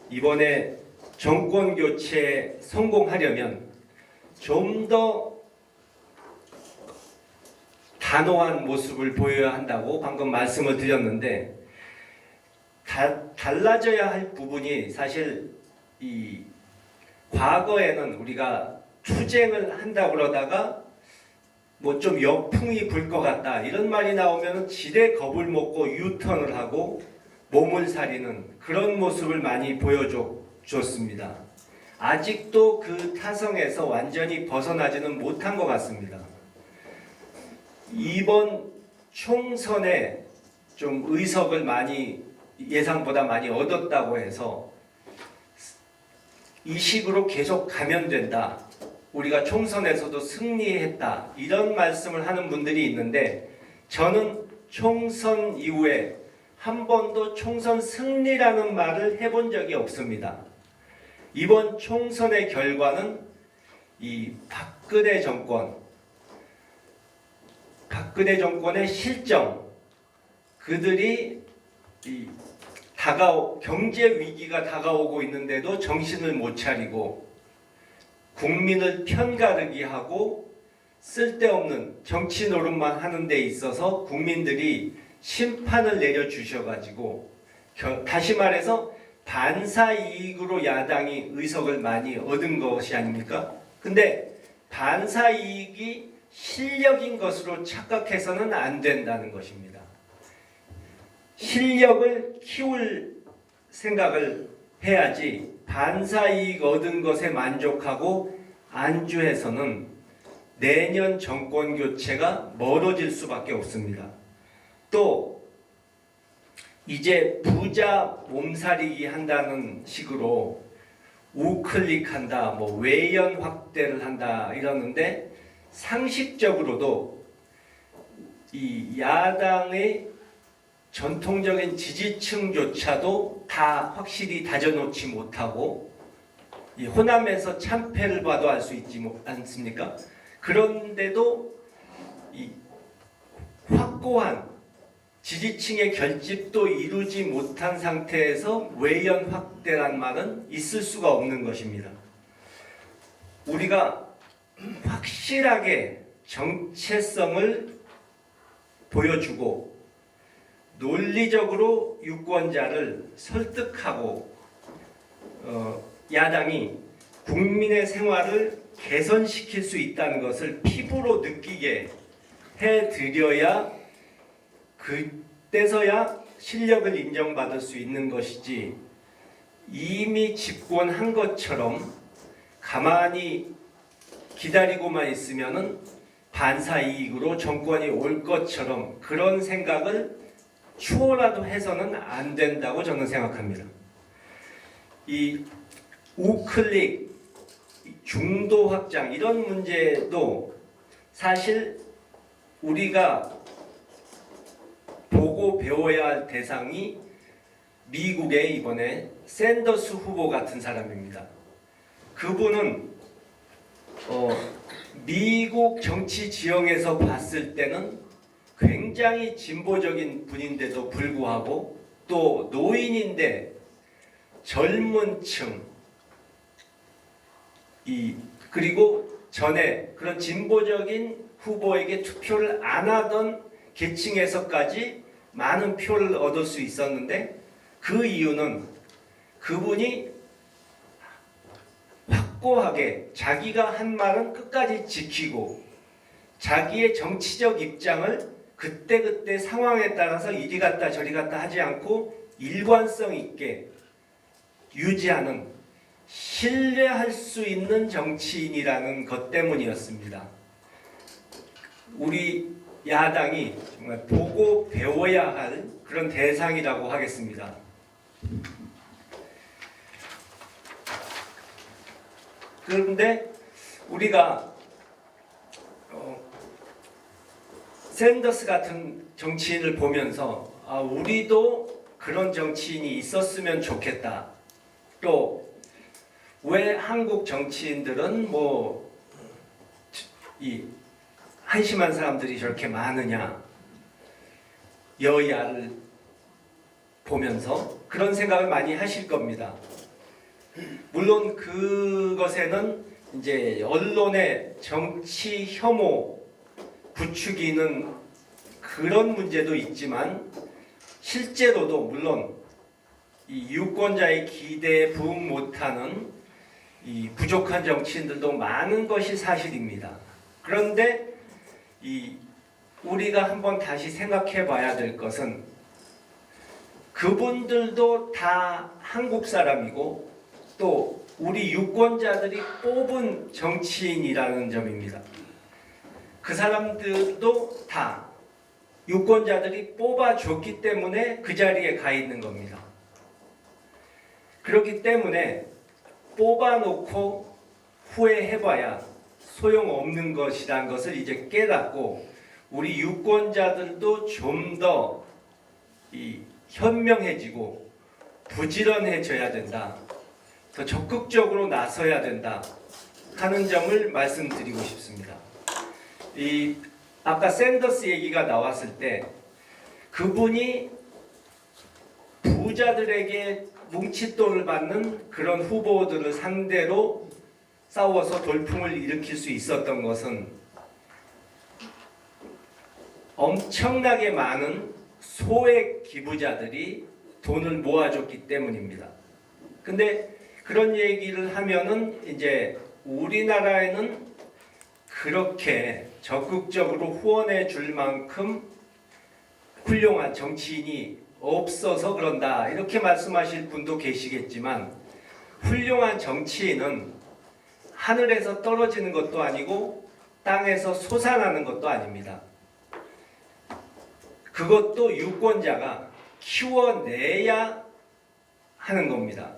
이번에 정권 교체에 성공하려면 좀 더 단호한 모습을 보여야 한다고 방금 말씀을 드렸는데, 달라져야 할 부분이 사실 이 과거에는 우리가 투쟁을 한다 그러다가 뭐 좀 역풍이 불 것 같다 이런 말이 나오면 지레 겁을 먹고 유턴을 하고 몸을 사리는 그런 모습을 많이 보여줬습니다. 아직도 그 타성에서 완전히 벗어나지는 못한 것 같습니다. 이번 총선에 좀 의석을 많이 예상보다 많이 얻었다고 해서 이 식으로 계속 가면 된다, 우리가 총선에서도 승리했다 이런 말씀을 하는 분들이 있는데, 저는 총선 이후에 한 번도 총선 승리라는 말을 해본 적이 없습니다. 이번 총선의 결과는 이 박근혜 정권의 실정, 그들이 이 경제 위기가 다가오고 있는데도 정신을 못 차리고 국민을 편가르기 하고 쓸데없는 정치 노릇만 하는 데 있어서 국민들이 심판을 내려주셔가지고, 다시 말해서 반사 이익으로 야당이 의석을 많이 얻은 것이 아닙니까? 근데 반사 이익이 실력인 것으로 착각해서는 안 된다는 것입니다. 실력을 키울 생각을 해야지 반사 이익 얻은 것에 만족하고 안주해서는 내년 정권 교체가 멀어질 수밖에 없습니다. 또 이제 부자 몸살이기 한다는 식으로 우클릭한다, 뭐 외연 확대를 한다 이러는데, 상식적으로도 이 야당의 전통적인 지지층조차도 다 확실히 다져놓지 못하고, 이 호남에서 참패를 봐도 알 수 있지 않습니까? 그런데도 이 확고한 지지층의 결집도 이루지 못한 상태에서 외연 확대란 말은 있을 수가 없는 것입니다. 우리가 확실하게 정체성을 보여주고 논리적으로 유권자를 설득하고 야당이 국민의 생활을 개선시킬 수 있다는 것을 피부로 느끼게 해드려야 그때서야 실력을 인정받을 수 있는 것이지, 이미 집권한 것처럼 가만히 기다리고만 있으면은 반사이익으로 정권이 올 것처럼 그런 생각을 추호라도 해서는 안 된다고 저는 생각합니다. 이 우클릭, 중도 확장 이런 문제도 사실 우리가 보고 배워야 할 대상이 미국의 이번에 샌더스 후보 같은 사람입니다. 그분은 미국 정치 지형에서 봤을 때는 굉장히 진보적인 분인데도 불구하고 또 노인인데 젊은 층, 그리고 전에 그런 진보적인 후보에게 투표를 안 하던 계층에서까지 많은 표를 얻을 수 있었는데, 그 이유는 그분이 확고하게 자기가 한 말은 끝까지 지키고 자기의 정치적 입장을 그때그때 상황에 따라서 이리 갔다 저리 갔다 하지 않고 일관성 있게 유지하는, 신뢰할 수 있는 정치인이라는 것 때문이었습니다. 우리 야당이 정말 보고 배워야 할 그런 대상이라고 하겠습니다. 그런데 우리가 샌더스 같은 정치인을 보면서 우리도 그런 정치인이 있었으면 좋겠다. 또 왜 한국 정치인들은 이 한심한 사람들이 저렇게 많으냐, 여야를 보면서 그런 생각을 많이 하실 겁니다. 물론 그것에는 이제 언론의 정치 혐오 부추기는 그런 문제도 있지만, 실제로도 물론 이 유권자의 기대에 부응 못하는 이 부족한 정치인들도 많은 것이 사실입니다. 그런데 우리가 한번 다시 생각해 봐야 될 것은, 그분들도 다 한국 사람이고 또 우리 유권자들이 뽑은 정치인이라는 점입니다. 그 사람들도 다 유권자들이 뽑아줬기 때문에 그 자리에 가 있는 겁니다. 그렇기 때문에 뽑아놓고 후회해봐야 소용없는 것이란 것을 이제 깨닫고, 우리 유권자들도 좀 더 현명해지고 부지런해져야 된다, 더 적극적으로 나서야 된다 하는 점을 말씀드리고 싶습니다. 아까 샌더스 얘기가 나왔을 때, 그분이 부자들에게 뭉칫돈을 받는 그런 후보들을 상대로 싸워서 돌풍을 일으킬 수 있었던 것은 엄청나게 많은 소액 기부자들이 돈을 모아줬기 때문입니다. 근데 그런 얘기를 하면은 이제 우리나라에는 그렇게 적극적으로 후원해 줄 만큼 훌륭한 정치인이 없어서 그런다, 이렇게 말씀하실 분도 계시겠지만, 훌륭한 정치인은 하늘에서 떨어지는 것도 아니고 땅에서 솟아나는 것도 아닙니다. 그것도 유권자가 키워내야 하는 겁니다.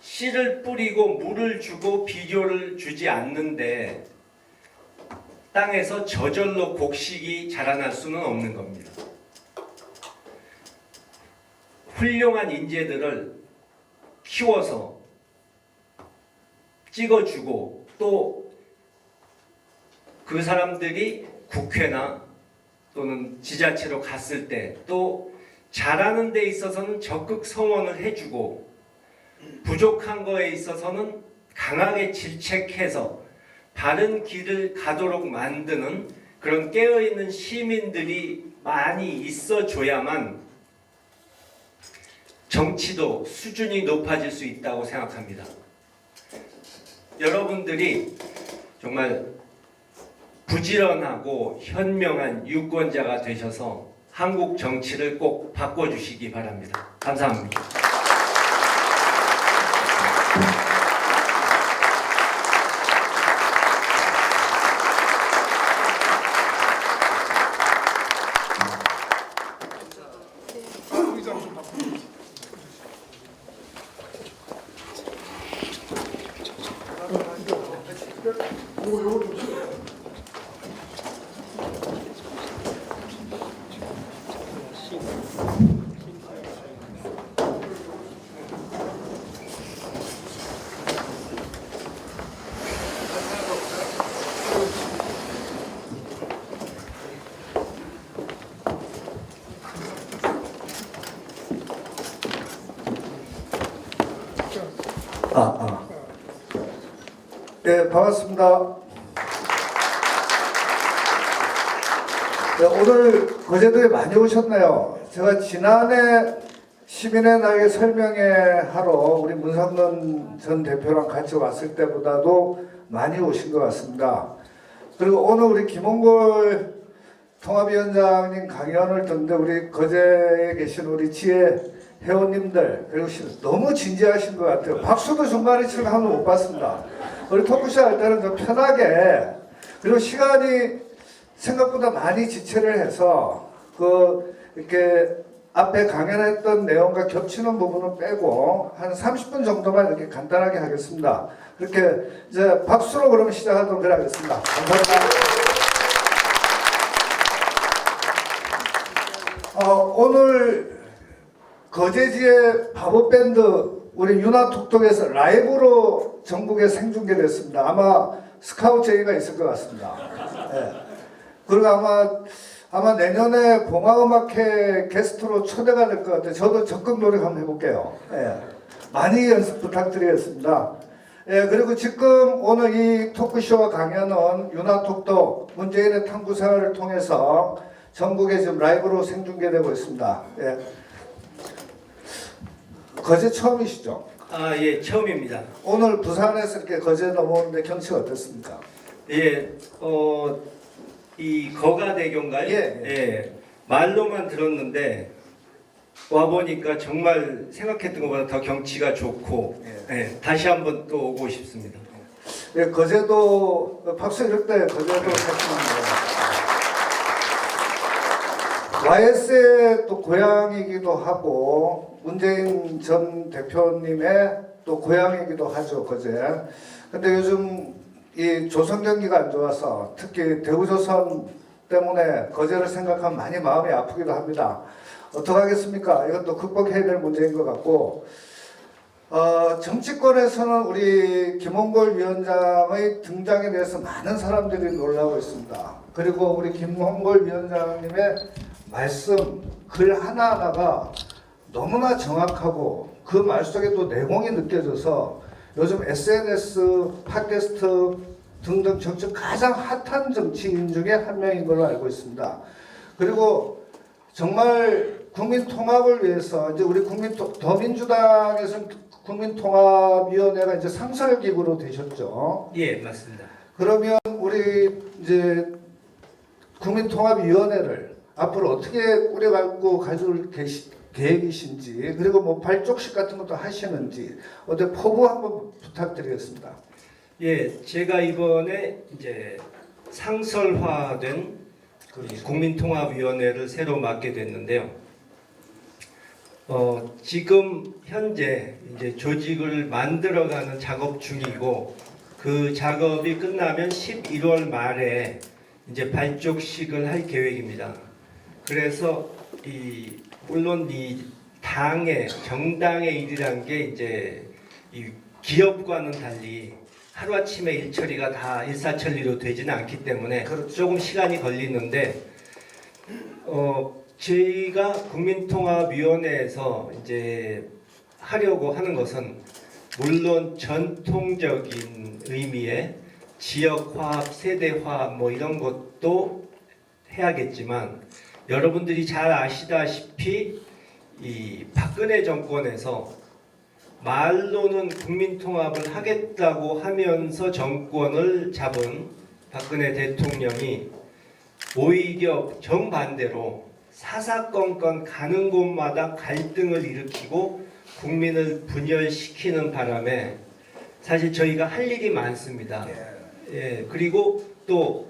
씨를 뿌리고 물을 주고 비료를 주지 않는데 땅에서 저절로 곡식이 자라날 수는 없는 겁니다. 훌륭한 인재들을 키워서 찍어주고, 또 그 사람들이 국회나 또는 지자체로 갔을 때 또 잘하는 데 있어서는 적극 성원을 해주고, 부족한 거에 있어서는 강하게 질책해서 바른 길을 가도록 만드는 그런 깨어있는 시민들이 많이 있어줘야만 정치도 수준이 높아질 수 있다고 생각합니다. 여러분들이 정말 부지런하고 현명한 유권자가 되셔서 한국 정치를 꼭 바꿔주시기 바랍니다. 감사합니다. 네, 반갑습니다. 네, 오늘 거제도에 많이 오셨네요. 제가 지난해 시민의 날개 설명회 하러 우리 문상돈 전 대표랑 같이 왔을 때보다도 많이 오신 것 같습니다. 그리고 오늘 우리 김홍걸 통합위원장님 강연을 듣는데 우리 거제에 계신 우리 지혜 회원님들 그리고 너무 진지하신 것 같아요. 박수도 중간에 치는 거 한 번 못 봤습니다. 우리 토크쇼 할 때는 좀 편하게 그리고 시간이 생각보다 많이 지체를 해서 이렇게 앞에 강연했던 내용과 겹치는 부분은 빼고 한 30분 정도만 이렇게 간단하게 하겠습니다. 이렇게 이제 박수로 그러면 시작하도록 하겠습니다. 감사합니다. 오늘 거제지의 바보밴드 우리 유나톡톡에서 라이브로 전국에 생중계됐습니다. 아마 스카우트 제의가 있을 것 같습니다. 네. 그리고 아마 내년에 봉화음악회 게스트로 초대가 될 것 같아요. 저도 적극 노력 한번 해볼게요. 네. 많이 연습 부탁드리겠습니다. 예, 그리고 지금 오늘 이 토크쇼와 강연은 유나톡톡 문재인의 탐구 생활을 통해서 전국에 지금 라이브로 생중계되고 있습니다. 예. 거제 처음이시죠? 예, 처음입니다. 오늘 부산에서 이렇게 거제 넘어오는데 경치가 어떻습니까? 예, 이 거가대교인가요? 예. 예, 말로만 들었는데 와 보니까 정말 생각했던 것보다 더 경치가 좋고 예, 다시 한번 또 오고 싶습니다. 예, 거제도 박수 이럴 때 거제도 생각납니다. YS의 또 고향이기도 하고 문재인 전 대표님의 또 고향이기도 하죠, 거제. 근데 요즘 이 조선 경기가 안 좋아서 특히 대우조선 때문에 거제를 생각하면 많이 마음이 아프기도 합니다. 어떡하겠습니까? 이것도 극복해야 될 문제인 것 같고 정치권에서는 우리 김홍걸 위원장의 등장에 대해서 많은 사람들이 놀라고 있습니다. 그리고 우리 김홍걸 위원장님의 말씀, 글 하나하나가 너무나 정확하고 그 말 속에 또 내공이 느껴져서 요즘 SNS, 팟캐스트 등등 가장 핫한 정치인 중에 한 명인 걸로 알고 있습니다. 그리고 정말 국민 통합을 위해서 이제 우리 더민주당에서는 국민통합위원회가 이제 상설기구로 되셨죠. 예, 맞습니다. 그러면 우리 이제 국민통합위원회를 앞으로 어떻게 꾸려가고 가져올 계획이신지 그리고 뭐 발족식 같은 것도 하시는지 어때 포부 한번 부탁드리겠습니다. 예, 제가 이번에 이제 상설화된 국민통합위원회를 새로 맡게 됐는데요. 지금 현재 이제 조직을 만들어가는 작업 중이고 그 작업이 끝나면 11월 말에 이제 발족식을 할 계획입니다. 그래서 물론 이 정당의 일이란 게 이제 이 기업과는 달리 하루아침에 일처리가 다 일사천리로 되지는 않기 때문에 조금 시간이 걸리는데 저희가 국민통합위원회에서 이제 하려고 하는 것은 물론 전통적인 의미의 지역화합, 세대화합 뭐 이런 것도 해야겠지만 여러분들이 잘 아시다시피 이 박근혜 정권에서 말로는 국민통합을 하겠다고 하면서 정권을 잡은 박근혜 대통령이 오히려 정반대로 사사건건 가는 곳마다 갈등을 일으키고 국민을 분열시키는 바람에 사실 저희가 할 일이 많습니다. 예, 그리고 또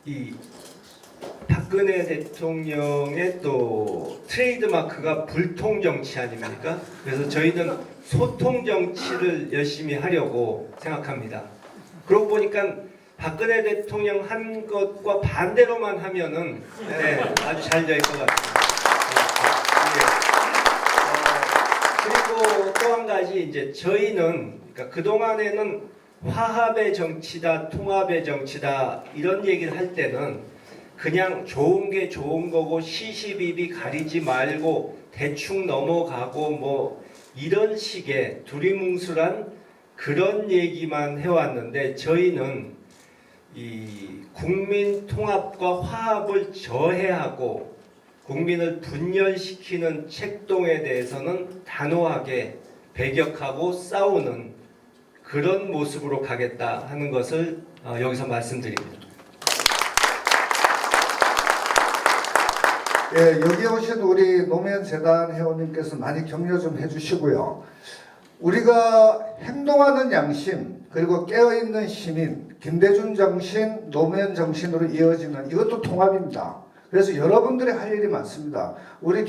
이 박근혜 대통령의 또 트레이드마크가 불통 정치 아닙니까? 그래서 저희는 소통 정치를 열심히 하려고 생각합니다. 그러고 보니까 박근혜 대통령 한 것과 반대로만 하면은 아주 잘 될 것 같습니다. 그리고 또 한 가지 이제 저희는 그러니까 그 동안에는 화합의 정치다, 통합의 정치다 이런 얘기를 할 때는 그냥 좋은 게 좋은 거고 시시비비 가리지 말고 대충 넘어가고 뭐 이런 식의 두리뭉술한 그런 얘기만 해왔는데 저희는 이 국민 통합과 화합을 저해하고 국민을 분열시키는 책동에 대해서는 단호하게 배격하고 싸우는 그런 모습으로 가겠다 하는 것을 여기서 말씀드립니다. 예, 여기 오신 우리 노무현 재단 회원님께서 많이 격려 좀 해주시고요. 우리가 행동하는 양심 그리고 깨어있는 시민 김대중 정신 노무현 정신으로 이어지는 이것도 통합입니다. 그래서 여러분들이 할 일이 많습니다. 우리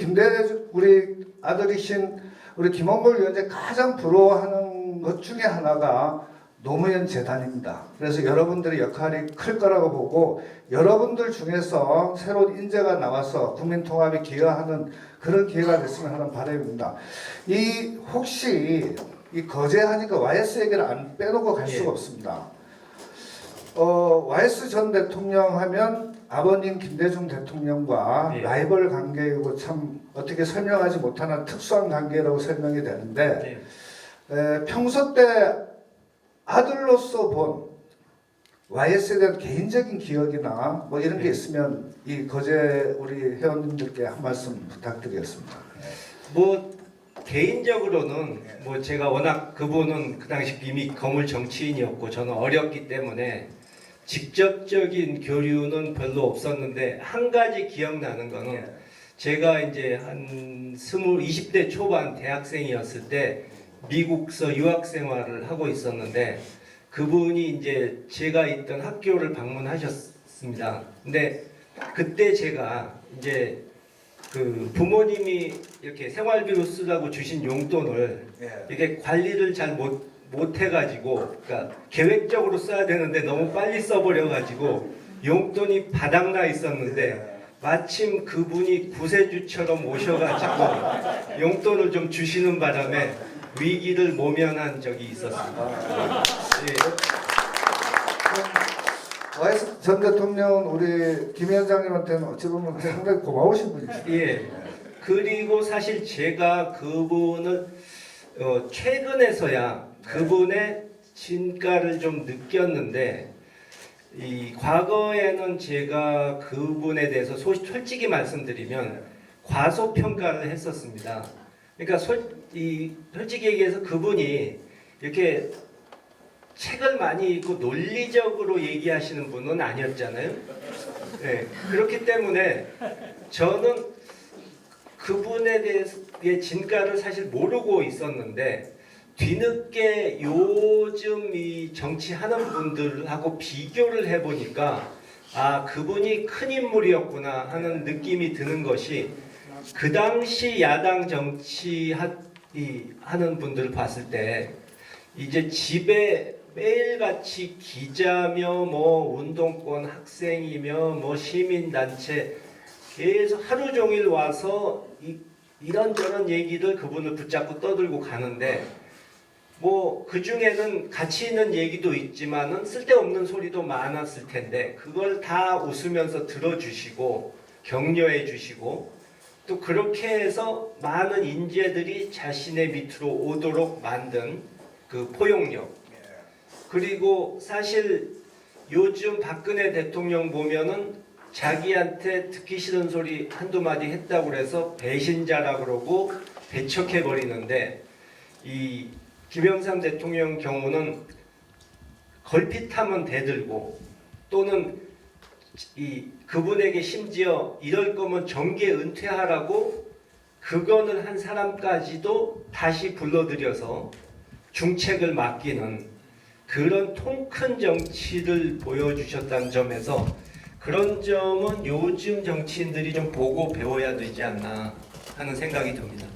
아들이신 우리 김원걸 위원장 가장 부러워하는 것 중에 하나가 노무현 재단입니다. 그래서 여러분들의 역할이 클 거라고 보고 여러분들 중에서 새로운 인재가 나와서 국민 통합에 기여하는 그런 기회가 됐으면 하는 바람입니다. 혹시 이 거제하니까 YS 얘기를 안 빼놓고 갈 수가 없습니다. YS 전 대통령 하면 아버님 김대중 대통령과 라이벌 관계이고 참 어떻게 설명하지 못하는 특수한 관계라고 설명이 되는데 평소 때 아들로서 본 YS에 대한 개인적인 기억이나 뭐 이런 게 있으면 이 거제 우리 회원님들께 한 말씀 부탁드리겠습니다. 뭐 개인적으로는 뭐 제가 워낙 그분은 그 당시 이미 거물 정치인이었고 저는 어렸기 때문에 직접적인 교류는 별로 없었는데 한 가지 기억나는 거는 제가 이제 한 20대 초반 대학생이었을 때 미국서 유학 생활을 하고 있었는데 그분이 이제 제가 있던 학교를 방문하셨습니다. 근데 그때 제가 이제 그 부모님이 이렇게 생활비로 쓰라고 주신 용돈을 이렇게 관리를 잘 못 해가지고, 그러니까 계획적으로 써야 되는데 너무 빨리 써버려가지고 용돈이 바닥나 있었는데 마침 그분이 구세주처럼 오셔가지고 용돈을 좀 주시는 바람에 위기를 모면한 적이 있었습니다. YS 전 대통령은 우리 김 위원장님한테는 어찌 보면 상당히 고마우신 분이시죠. 예. 그리고 사실 제가 그분을 최근에서야 그분의 진가를 좀 느꼈는데 이 과거에는 제가 그분에 대해서 솔직히 말씀드리면 과소평가를 했었습니다. 그러니까 솔직히 얘기해서 그분이 이렇게 책을 많이 읽고 논리적으로 얘기하시는 분은 아니었잖아요. 네, 그렇기 때문에 저는 그분에 대해서의 진가를 사실 모르고 있었는데 뒤늦게 요즘 이 정치하는 분들하고 비교를 해보니까 아 그분이 큰 인물이었구나 하는 느낌이 드는 것이 그 당시 야당 정치 하는 분들을 봤을 때 이제 집에 매일같이 기자며 뭐 운동권 학생이며 뭐 시민단체 계속 하루 종일 와서 이런저런 얘기를 그분을 붙잡고 떠들고 가는데 뭐 그 중에는 가치 있는 얘기도 있지만은 쓸데없는 소리도 많았을 텐데 그걸 다 웃으면서 들어주시고 격려해 주시고 또 그렇게 해서 많은 인재들이 자신의 밑으로 오도록 만든 그 포용력 그리고 사실 요즘 박근혜 대통령 보면은 자기한테 듣기 싫은 소리 한두 마디 했다고 해서 배신자라 그러고 배척해 버리는데 이 김영삼 대통령 경우는 걸핏하면 대들고 또는 그분에게 심지어 이럴 거면 정계 은퇴하라고 그거는 한 사람까지도 다시 불러들여서 중책을 맡기는 그런 통 큰 정치를 보여주셨다는 점에서 그런 점은 요즘 정치인들이 좀 보고 배워야 되지 않나 하는 생각이 듭니다.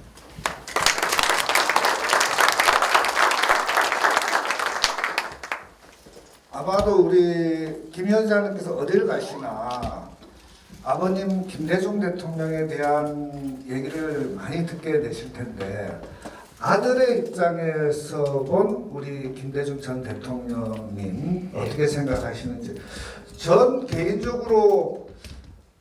아마도 우리 김 위원장님께서 어딜 가시나 아버님 김대중 대통령에 대한 얘기를 많이 듣게 되실 텐데 아들의 입장에서 본 우리 김대중 전 대통령님 어떻게 생각하시는지 전 개인적으로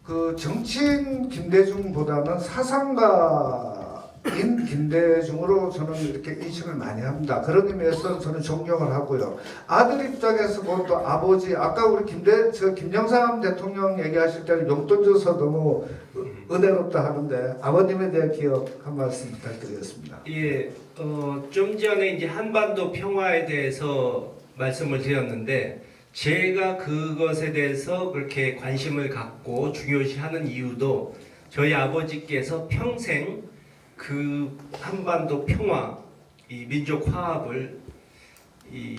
그 정치인 김대중보다는 사상가 김대중으로 저는 이렇게 인식을 많이 합니다. 그런 의미에서 저는 존경을 하고요. 아들 입장에서 본 또 아버지, 아까 우리 김영삼 대통령 얘기하실 때는 용돈 줘서 너무 은혜롭다 하는데 아버님에 대한 기억 한 말씀 부탁드리겠습니다. 예, 좀 전에 이제 한반도 평화에 대해서 말씀을 드렸는데 제가 그것에 대해서 그렇게 관심을 갖고 중요시하는 이유도 저희 아버지께서 평생 그 한반도 평화, 이 민족 화합을 이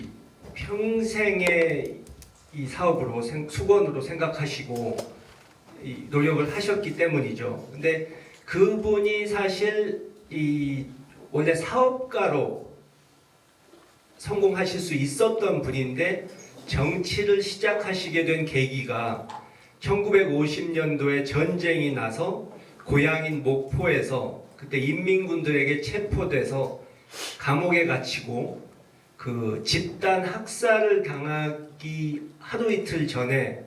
평생의 이 사업으로 수건으로 생각하시고 이 노력을 하셨기 때문이죠. 근데 그분이 사실 이 원래 사업가로 성공하실 수 있었던 분인데 정치를 시작하시게 된 계기가 1950년도에 전쟁이 나서 고향인 목포에서 그때 인민군들에게 체포돼서 감옥에 갇히고 그 집단 학살을 당하기 하루 이틀 전에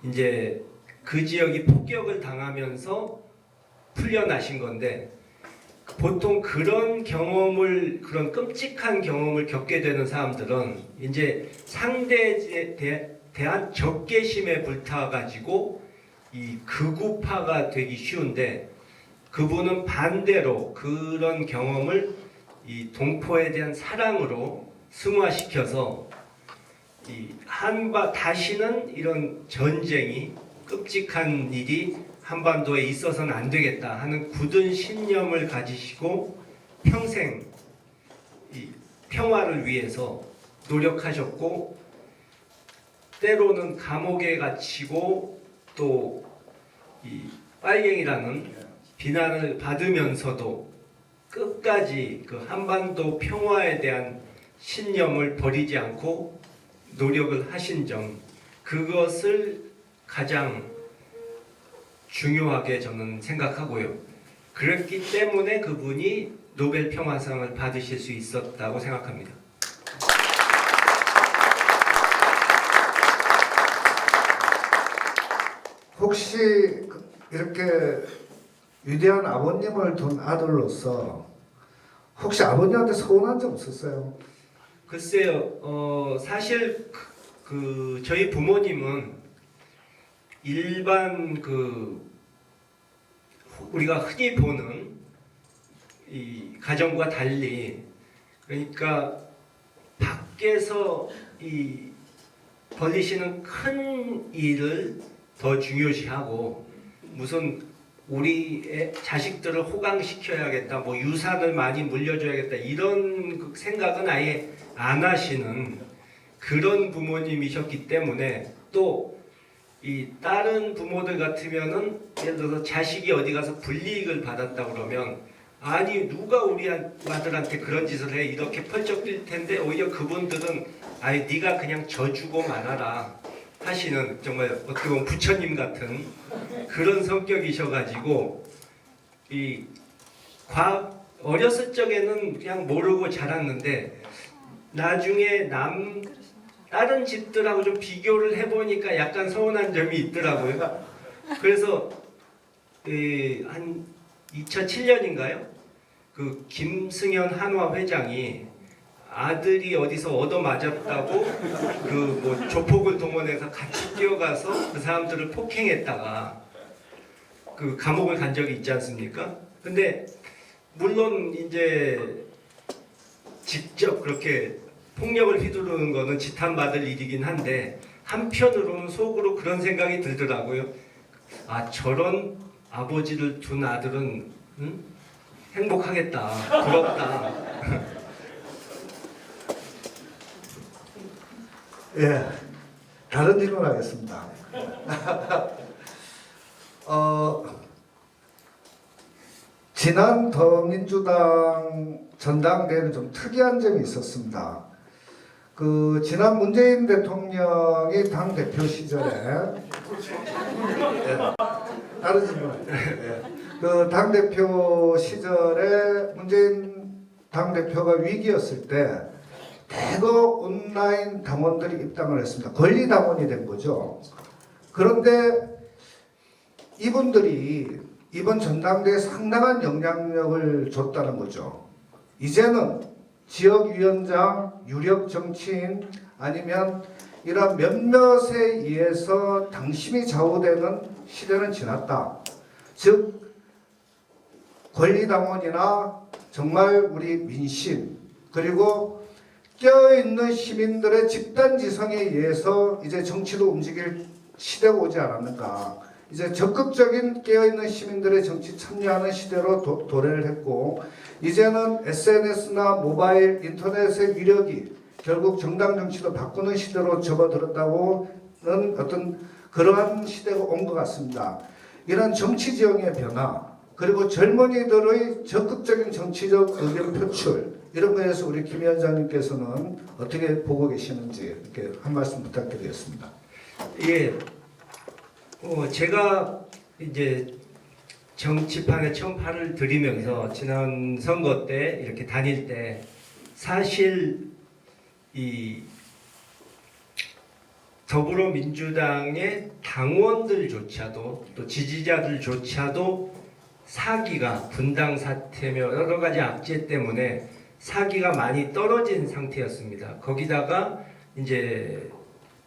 이제 그 지역이 폭격을 당하면서 풀려나신 건데 보통 그런 경험을 그런 끔찍한 경험을 겪게 되는 사람들은 이제 상대에 대한 적개심에 불타가지고 이 극우파가 되기 쉬운데 그분은 반대로 그런 경험을 이 동포에 대한 사랑으로 승화시켜서 이 다시는 이런 전쟁이 끔찍한 일이 한반도에 있어서는 안 되겠다 하는 굳은 신념을 가지시고 평생 이 평화를 위해서 노력하셨고 때로는 감옥에 갇히고 또 이 빨갱이라는 비난을 받으면서도 끝까지 그 한반도 평화에 대한 신념을 버리지 않고 노력을 하신 점, 그것을 가장 중요하게 저는 생각하고요. 그렇기 때문에 그분이 노벨 평화상을 받으실 수 있었다고 생각합니다. 혹시 이렇게 위대한 아버님을 둔 아들로서 혹시 아버님한테 서운한 적 없었어요? 글쎄요, 사실 저희 부모님은 일반 우리가 흔히 보는 이 가정과 달리 그러니까 밖에서 이 벌리시는 큰 일을 더 중요시하고 무슨 우리의 자식들을 호강시켜야겠다, 뭐 유산을 많이 물려줘야겠다 이런 생각은 아예 안 하시는 그런 부모님이셨기 때문에 또 이 다른 부모들 같으면은 예를 들어서 자식이 어디 가서 불이익을 받았다 그러면 아니 누가 우리 아들한테 그런 짓을 해 이렇게 펄쩍 뛸 텐데 오히려 그분들은 아니 네가 그냥 져주고 말아라 하시는 정말 어떻게 보면 부처님 같은 그런 성격이셔가지고 이 어렸을 적에는 그냥 모르고 자랐는데 나중에 다른 집들하고 좀 비교를 해보니까 약간 서운한 점이 있더라고요. 그래서 한 2007년인가요? 그 김승현 한화 회장이 아들이 어디서 얻어맞았다고 그 뭐 조폭을 동원해서 같이 뛰어가서 그 사람들을 폭행했다가 그 감옥을 간 적이 있지 않습니까? 근데 물론 이제 직접 그렇게 폭력을 휘두르는 거는 지탄받을 일이긴 한데 한편으로는 속으로 그런 생각이 들더라고요. 아 저런 아버지를 둔 아들은 행복하겠다, 부럽다. 예, 다른 질문 하겠습니다. 지난 더민주당 전당대회는 좀 특이한 점이 있었습니다. 그 지난 문재인 대통령이 당 대표 시절에 다른 질문. 그 당 대표 시절에 문재인 당 대표가 위기였을 때 대거 온라인 당원들이 입당을 했습니다. 권리 당원이 된 거죠. 그런데 이분들이 이번 전당대회에 상당한 영향력을 줬다는 거죠. 이제는 지역위원장, 유력 정치인 아니면 이런 몇몇에 의해서 당심이 좌우되는 시대는 지났다. 즉 권리당원이나 정말 우리 민심 그리고 깨어있는 시민들의 집단지성에 의해서 이제 정치도 움직일 시대가 오지 않았는가. 이제 적극적인 깨어있는 시민들의 정치 참여하는 시대로 도래를 했고 이제는 SNS나 모바일, 인터넷의 위력이 결국 정당 정치도 바꾸는 시대로 접어들었다고는 어떤 그러한 시대가 온 것 같습니다. 이런 정치 지형의 변화 그리고 젊은이들의 적극적인 정치적 의견 표출 이런 거에서 우리 김 위원장님께서는 어떻게 보고 계시는지 이렇게 한 말씀 부탁드리겠습니다. 예, 제가 이제 정치판에 처음 발을 들이면서 지난 선거 때 이렇게 다닐 때 사실 이 더불어민주당의 당원들조차도 또 지지자들조차도 사기가 분당 사태며 여러 가지 악재 때문에 사기가 많이 떨어진 상태였습니다. 거기다가 이제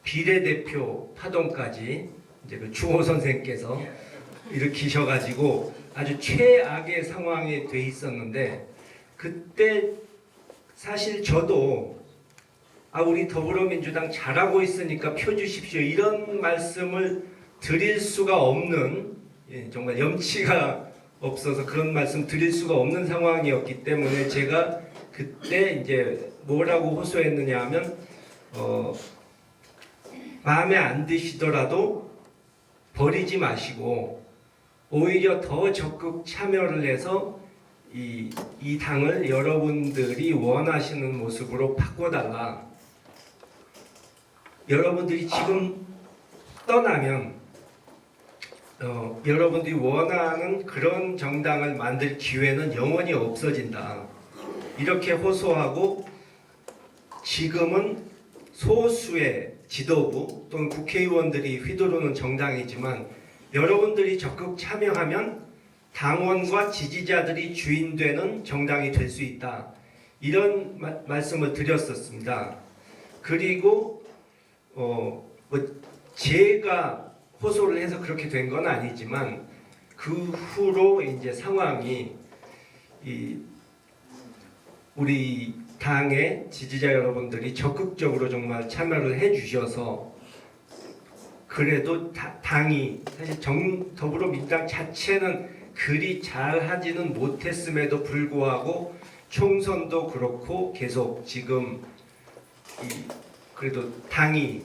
비례대표 파동까지 이제 그 주호 선생께서 일으키셔가지고 아주 최악의 상황이 돼 있었는데 그때 사실 저도 우리 더불어민주당 잘하고 있으니까 표 주십시오 이런 말씀을 드릴 수가 없는 정말 염치가 없어서 그런 말씀 드릴 수가 없는 상황이었기 때문에 제가 그때 이제 뭐라고 호소했느냐 하면 마음에 안 드시더라도 버리지 마시고 오히려 더 적극 참여를 해서 이 당을 여러분들이 원하시는 모습으로 바꿔달라. 여러분들이 지금 떠나면 여러분들이 원하는 그런 정당을 만들 기회는 영원히 없어진다. 이렇게 호소하고 지금은 소수의 지도부 또는 국회의원들이 휘두르는 정당이지만 여러분들이 적극 참여하면 당원과 지지자들이 주인되는 정당이 될 수 있다. 이런 말씀을 드렸었습니다. 그리고 제가 호소를 해서 그렇게 된 건 아니지만 그 후로 이제 상황이 우리 당의 지지자 여러분들이 적극적으로 정말 참여를 해주셔서 그래도 당이 사실 더불어민주당 자체는 그리 잘하지는 못했음에도 불구하고 총선도 그렇고 계속 지금 그래도 당이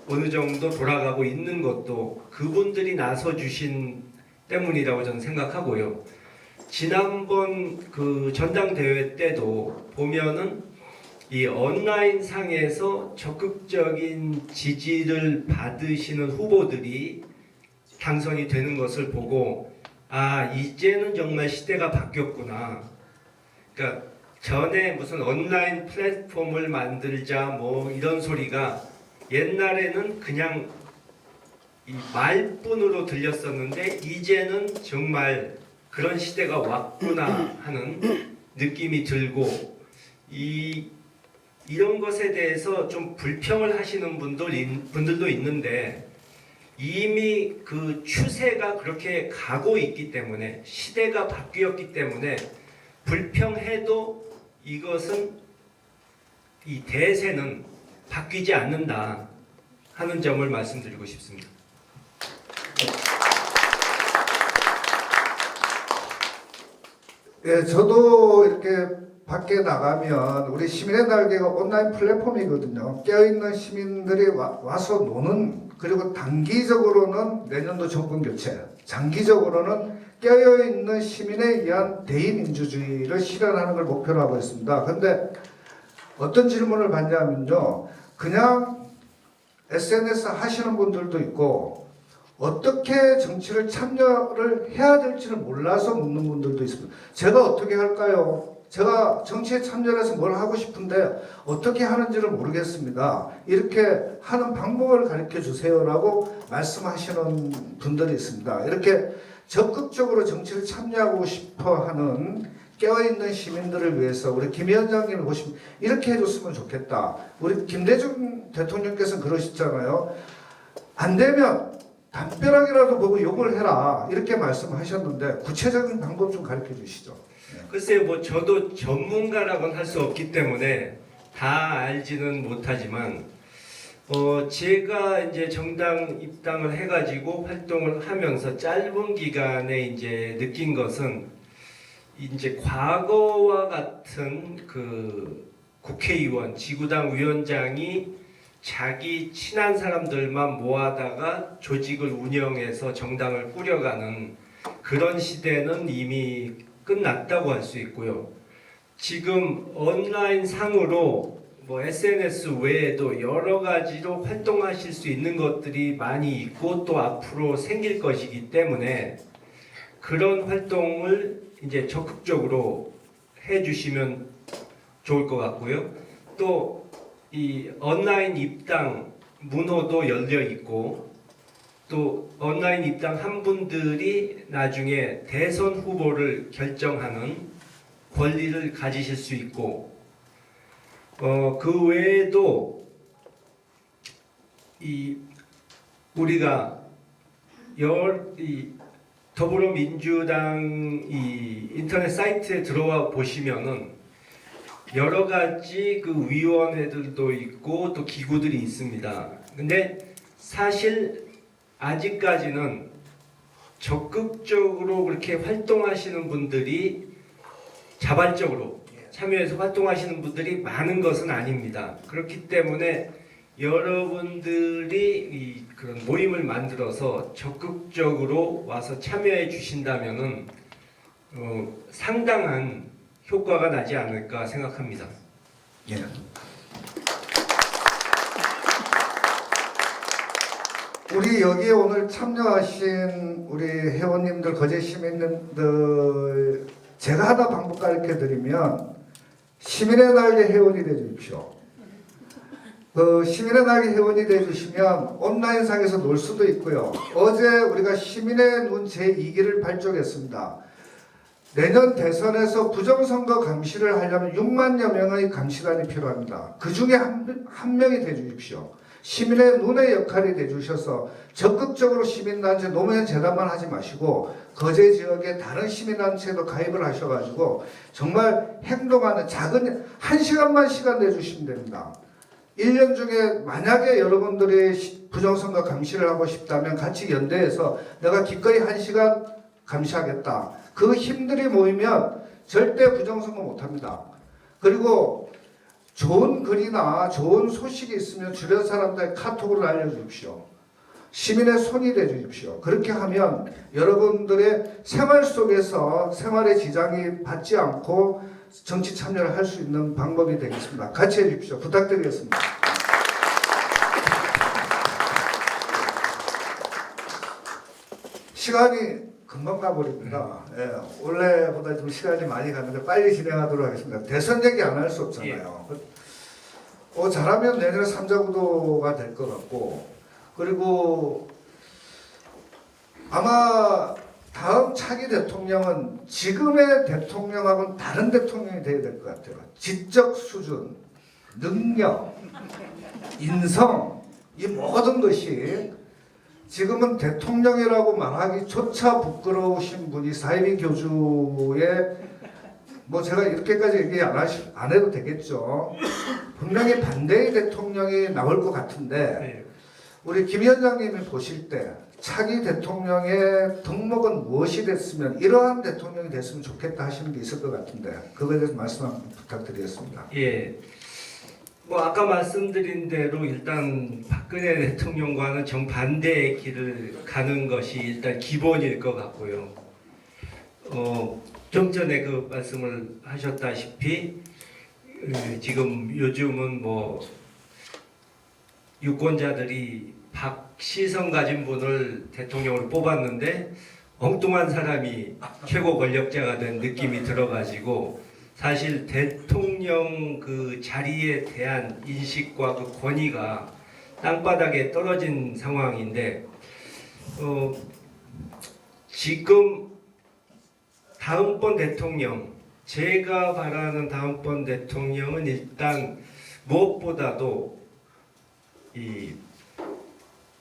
어느 정도 돌아가고 있는 것도 그분들이 나서 주신 때문이라고 저는 생각하고요. 지난번 그 전당대회 때도 보면은 이 온라인 상에서 적극적인 지지를 받으시는 후보들이 당선이 되는 것을 보고 이제는 정말 시대가 바뀌었구나. 그러니까 전에 무슨 온라인 플랫폼을 만들자 뭐 이런 소리가 옛날에는 그냥 이 말뿐으로 들렸었는데 이제는 정말 그런 시대가 왔구나 하는 느낌이 들고 이런 것에 대해서 좀 불평을 하시는 분들도 있는데 이미 그 추세가 그렇게 가고 있기 때문에 시대가 바뀌었기 때문에 불평해도 이것은 이 대세는 바뀌지 않는다 하는 점을 말씀드리고 싶습니다. 예, 저도 이렇게 밖에 나가면 우리 시민의 날개가 온라인 플랫폼이거든요. 깨어있는 시민들이 와서 노는 그리고 단기적으로는 내년도 정권 교체, 장기적으로는 깨어있는 시민에 의한 대의민주주의를 실현하는 걸 목표로 하고 있습니다. 그런데 어떤 질문을 받냐면요. 그냥 SNS 하시는 분들도 있고 어떻게 정치를 참여를 해야 될지를 몰라서 묻는 분들도 있습니다. 제가 어떻게 할까요? 제가 정치에 참여를 해서 뭘 하고 싶은데 어떻게 하는지를 모르겠습니다. 이렇게 하는 방법을 가르쳐 주세요라고 말씀하시는 분들이 있습니다. 이렇게 적극적으로 정치를 참여하고 싶어하는 깨어있는 시민들을 위해서 우리 김 위원장님을 보시면 이렇게 해줬으면 좋겠다. 우리 김대중 대통령께서는 그러시잖아요. 안 되면 담벼락이라도 보고 욕을 해라 이렇게 말씀하셨는데 구체적인 방법 좀 가르쳐 주시죠. 글쎄요, 뭐 저도 전문가라고는 할 수 없기 때문에 다 알지는 못하지만 제가 이제 정당 입당을 해가지고 활동을 하면서 짧은 기간에 이제 느낀 것은 이제 과거와 같은 그 국회의원, 지구당 위원장이 자기 친한 사람들만 모아다가 조직을 운영해서 정당을 꾸려가는 그런 시대는 이미 끝났다고 할 수 있고요. 지금 온라인 상으로 뭐 SNS 외에도 여러 가지로 활동하실 수 있는 것들이 많이 있고 또 앞으로 생길 것이기 때문에 그런 활동을 이제 적극적으로 해주시면 좋을 것 같고요. 또 이 온라인 입당 문호도 열려 있고 또 온라인 입당한 분들이 나중에 대선 후보를 결정하는 권리를 가지실 수 있고 그 외에도 이 우리가 이 더불어민주당 이 인터넷 사이트에 들어와 보시면은 여러 가지 그 위원회들도 있고 또 기구들이 있습니다. 근데 사실 아직까지는 적극적으로 그렇게 활동하시는 분들이 자발적으로 참여해서 활동하시는 분들이 많은 것은 아닙니다. 그렇기 때문에 여러분들이 그런 모임을 만들어서 적극적으로 와서 참여해 주신다면은 상당한 효과가 나지 않을까 생각합니다. 예. 우리 여기에 오늘 참여하신 우리 회원님들, 거제 시민님들 제가 하나 방법 가르쳐 드리면 시민의 날개 회원이 돼 주십시오. 시민의 날개 회원이 돼 주시면 온라인상에서 놀 수도 있고요. 어제 우리가 시민의 눈 제2기를 발족했습니다. 내년 대선에서 부정선거 감시를 하려면 6만여 명의 감시관이 필요합니다. 그 중에 한 명이 돼 주십시오. 시민의 눈의 역할이 돼 주셔서 적극적으로 시민단체 노무현 재단만 하지 마시고 거제 지역의 다른 시민단체도 가입을 하셔가지고 정말 행동하는 작은 1시간만 시간 내주시면 됩니다. 1년 중에 만약에 여러분들이 부정선거 감시를 하고 싶다면 같이 연대해서 내가 기꺼이 1시간 감시하겠다. 그 힘들이 모이면 절대 부정선거 못합니다. 그리고 좋은 글이나 좋은 소식이 있으면 주변 사람들에게 카톡으로 알려주십시오. 시민의 손이 되주십시오. 그렇게 하면 여러분들의 생활 속에서 생활의 지장이 받지 않고 정치 참여를 할 수 있는 방법이 되겠습니다. 같이 해주십시오. 부탁드리겠습니다. 시간이 금방 가버립니다. 예, 원래보다 좀 시간이 많이 가는데 빨리 진행하도록 하겠습니다. 대선 얘기 안 할 수 없잖아요. 잘하면 내년에 3자구도가 될 것 같고, 그리고 아마 다음 차기 대통령은 지금의 대통령하고는 다른 대통령이 돼야 될 것 같아요. 지적 수준, 능력, 인성, 이 모든 것이 지금은 대통령이라고 말하기조차 부끄러우신 분이 사이비 교주의 뭐 제가 이렇게까지 얘기 안 해도 되겠죠. 분명히 반대의 대통령이 나올 것 같은데 우리 김 위원장님이 보실 때 차기 대통령의 덕목은 무엇이 됐으면 이러한 대통령이 됐으면 좋겠다 하시는 게 있을 것 같은데 그거에 대해서 말씀 한번 부탁드리겠습니다. 예. 뭐 아까 말씀드린 대로 일단 박근혜 대통령과는 정반대의 길을 가는 것이 일단 기본일 것 같고요. 좀 전에 그 말씀을 하셨다시피 지금 요즘은 뭐 유권자들이 박시성 가진 분을 대통령으로 뽑았는데 엉뚱한 사람이 최고 권력자가 된 느낌이 들어가지고 사실 대통령 그 자리에 대한 인식과 그 권위가 땅바닥에 떨어진 상황인데 지금 다음번 대통령, 제가 바라는 다음번 대통령은 일단 무엇보다도 이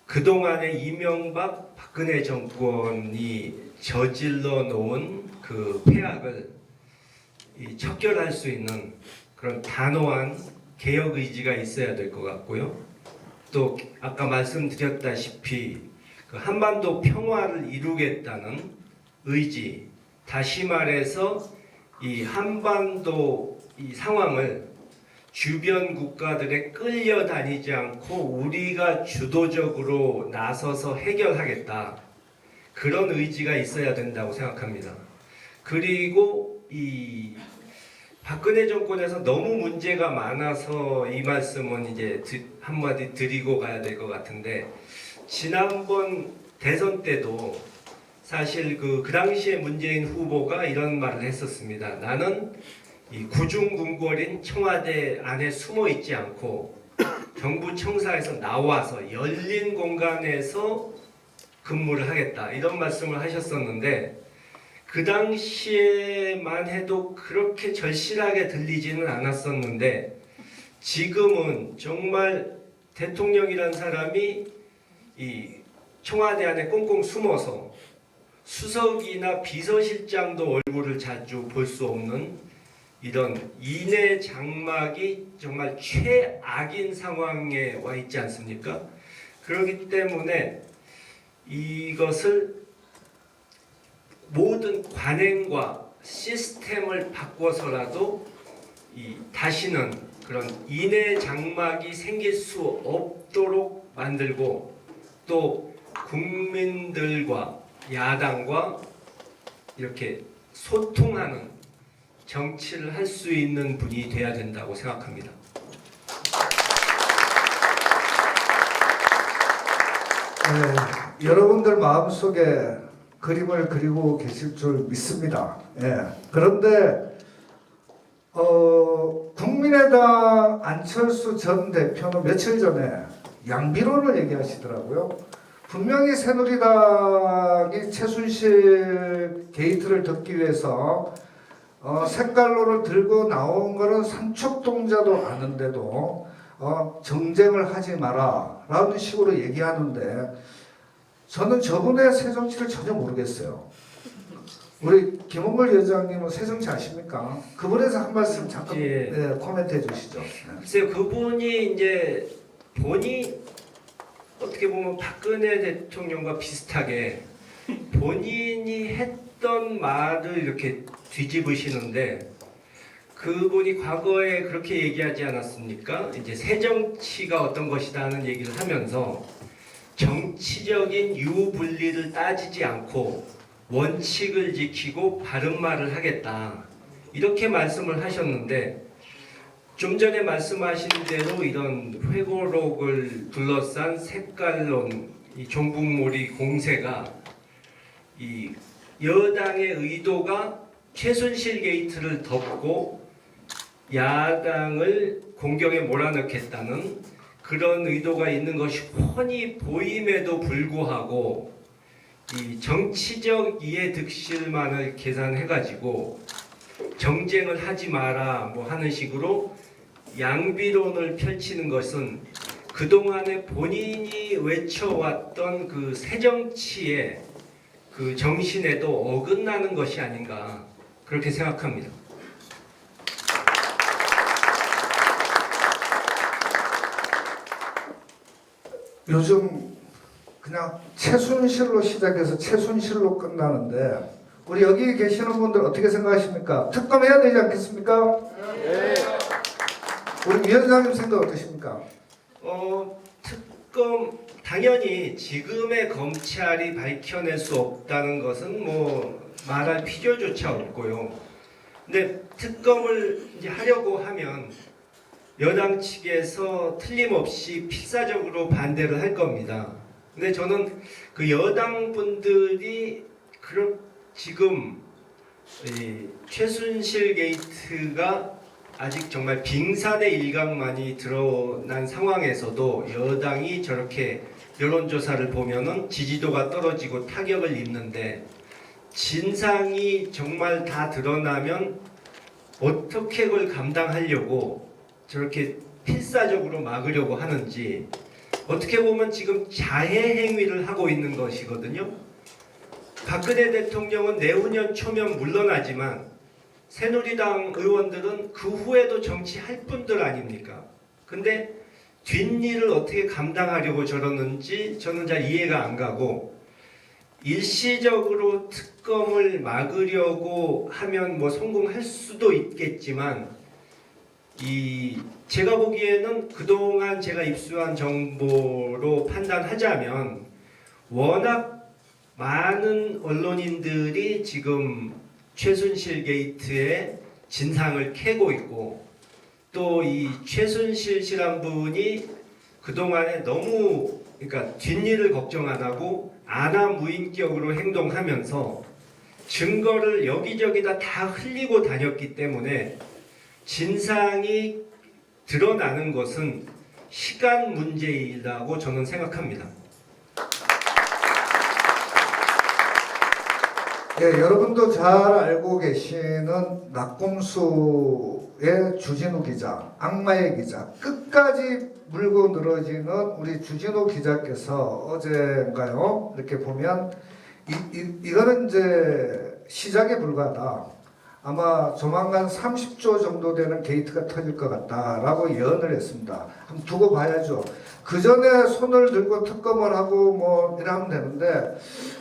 그동안의 이명박 박근혜 정권이 저질러 놓은 그 폐악을 척결할 수 있는 그런 단호한 개혁 의지가 있어야 될 것 같고요. 또 아까 말씀드렸다시피 그 한반도 평화를 이루겠다는 의지, 다시 말해서 이 한반도 이 상황을 주변 국가들에 끌려다니지 않고 우리가 주도적으로 나서서 해결하겠다. 그런 의지가 있어야 된다고 생각합니다. 그리고 이 박근혜 정권에서 너무 문제가 많아서 이 말씀은 이제 한마디 드리고 가야 될 것 같은데, 지난번 대선 때도 사실 그 당시에 문재인 후보가 이런 말을 했었습니다. 나는 이 구중궁궐인 청와대 안에 숨어 있지 않고 정부 청사에서 나와서 열린 공간에서 근무를 하겠다, 이런 말씀을 하셨었는데, 그 당시에만 해도 그렇게 절실하게 들리지는 않았었는데, 지금은 정말 대통령이란 사람이 이 청와대 안에 꽁꽁 숨어서 수석이나 비서실장도 얼굴을 자주 볼 수 없는 이런 인해 장막이 정말 최악인 상황에 와 있지 않습니까? 그렇기 때문에 이것을 모든 관행과 시스템을 바꿔서라도 다시는 그런 인해 장막이 생길 수 없도록 만들고, 또 국민들과 야당과 이렇게 소통하는 정치를 할 수 있는 분이 돼야 된다고 생각합니다. 네, 여러분들 마음속에 그림을 그리고 계실 줄 믿습니다. 그런데 국민의당 안철수 전 대표는 며칠 전에 양비론을 얘기하시더라고요. 분명히 새누리당이 최순실 게이트를 덮기 위해서 색깔론을 들고 나온 거는 삼척동자도 아는데도 정쟁을 하지 마라 라는 식으로 얘기하는데, 저는 저분의 새정치를 전혀 모르겠어요. 우리 김홍걸 위원장님은 새정치 아십니까? 그분에서 한 말씀 잠깐 코멘트해 주시죠. 글쎄요, 그분이 이제 본인이 어떻게 보면 박근혜 대통령과 비슷하게 본인이 했던 말을 이렇게 뒤집으시는데, 그분이 과거에 그렇게 얘기하지 않았습니까? 이제 새정치가 어떤 것이다 하는 얘기를 하면서 정치적인 유분리를 따지지 않고 원칙을 지키고 바른 말을 하겠다, 이렇게 말씀을 하셨는데, 좀 전에 말씀하신 대로 이런 회고록을 둘러싼 색깔론, 이 종북몰이 공세가 이 여당의 의도가 최순실 게이트를 덮고 야당을 공격에 몰아넣겠다는 그런 의도가 있는 것이 훤히 보임에도 불구하고 이 정치적 이해득실만을 계산해가지고 정쟁을 하지 마라 뭐 하는 식으로 양비론을 펼치는 것은 그동안에 본인이 외쳐왔던 그 새정치의 그 정신에도 어긋나는 것이 아닌가, 그렇게 생각합니다. 요즘 그냥 최순실로 시작해서 최순실로 끝나는데, 우리 여기 계시는 분들 어떻게 생각하십니까? 특검해야 되지 않겠습니까? 네. 우리 위원장님 생각 어떠십니까? 특검 당연히 지금의 검찰이 밝혀낼 수 없다는 것은 뭐 말할 필요조차 없고요. 근데 특검을 이제 하려고 하면 여당 측에서 틀림없이 필사적으로 반대를 할 겁니다. 근데 저는 그 여당 분들이 지금 이 최순실 게이트가 아직 정말 빙산의 일각만이 드러난 상황에서도 여당이 저렇게 여론조사를 보면은 지지도가 떨어지고 타격을 입는데, 진상이 정말 다 드러나면 어떻게 그걸 감당하려고 저렇게 필사적으로 막으려고 하는지 어떻게 보면 지금 자해 행위를 하고 있는 것이거든요. 박근혜 대통령은 내후년 초면 물러나지만 새누리당 의원들은 그 후에도 정치할 분들 아닙니까? 근데 뒷일을 어떻게 감당하려고 저러는지 저는 잘 이해가 안 가고, 일시적으로 특검을 막으려고 하면 뭐 성공할 수도 있겠지만 제가 보기에는 그동안 제가 입수한 정보로 판단하자면 워낙 많은 언론인들이 지금 최순실 게이트의 진상을 캐고 있고, 또 이 최순실 씨란 분이 그동안에 너무 그러니까 뒷일을 걱정 안 하고 안하무인격으로 행동하면서 증거를 여기저기다 다 흘리고 다녔기 때문에 진상이 드러나는 것은 시간 문제이라고 저는 생각합니다. 예, 여러분도 잘 알고 계시는 낙곰수의 주진우 기자, 악마의 기자, 끝까지 물고 늘어지는 우리 주진우 기자께서 어제인가요? 이렇게 보면 이거는 이제 시작에 불과하다. 아마 조만간 30조 정도 되는 게이트가 터질 것 같다라고 예언을 했습니다. 한번 두고 봐야죠. 그 전에 손을 들고 특검을 하고 뭐 이러면 되는데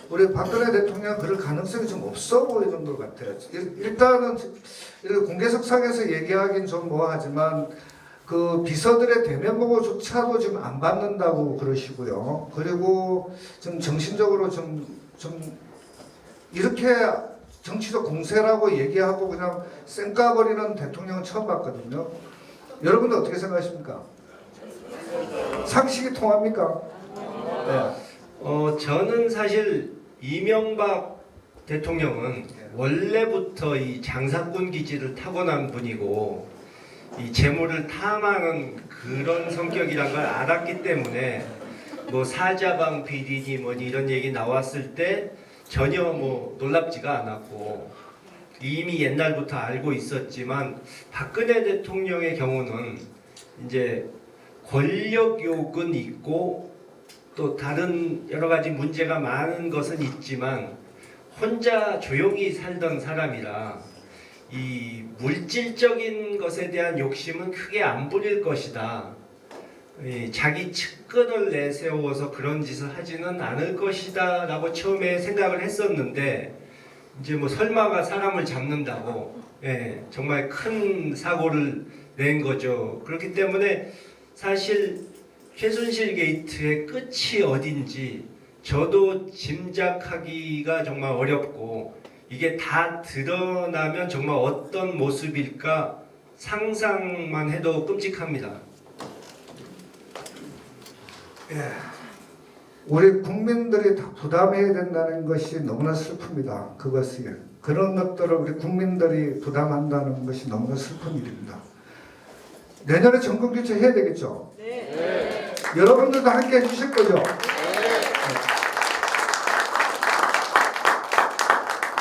우리 박근혜 대통령 그럴 가능성이 좀 없어 보이는 것 같아요. 일단은 이렇게 공개석상에서 얘기하긴 좀 뭐하지만 그 비서들의 대면 보고조차도 지금 안 받는다고 그러시고요. 그리고 좀 정신적으로 좀 이렇게 정치적 공세라고 얘기하고 그냥 쌩까버리는 대통령은 처음 봤거든요. 여러분들 어떻게 생각하십니까? 상식이 통합니까? 네. 저는 사실 이명박 대통령은 원래부터 이 장사꾼 기질을 타고난 분이고 이 재물을 탐하는 그런 성격이란 걸 알았기 때문에 뭐 사자방 비리니 뭐니 이런 얘기 나왔을 때 전혀 뭐 놀랍지가 않았고 이미 옛날부터 알고 있었지만, 박근혜 대통령의 경우는 이제 권력욕은 있고 또 다른 여러 가지 문제가 많은 것은 있지만 혼자 조용히 살던 사람이라 이 물질적인 것에 대한 욕심은 크게 안 부릴 것이다. 자기 측근을 내세워서 그런 짓을 하지는 않을 것이다 라고 처음에 생각을 했었는데, 이제 뭐 설마가 사람을 잡는다고 정말 큰 사고를 낸 거죠. 그렇기 때문에 사실 최순실 게이트의 끝이 어딘지 저도 짐작하기가 정말 어렵고, 이게 다 드러나면 정말 어떤 모습일까 상상만 해도 끔찍합니다. 예. 우리 국민들이 다 부담해야 된다는 것이 너무나 슬픕니다. 그것이 그런 것들을 우리 국민들이 부담한다는 것이 너무나 슬픈 일입니다. 내년에 정권 교체 해야 되겠죠? 네. 여러분들도 함께 해주실 거죠? 네.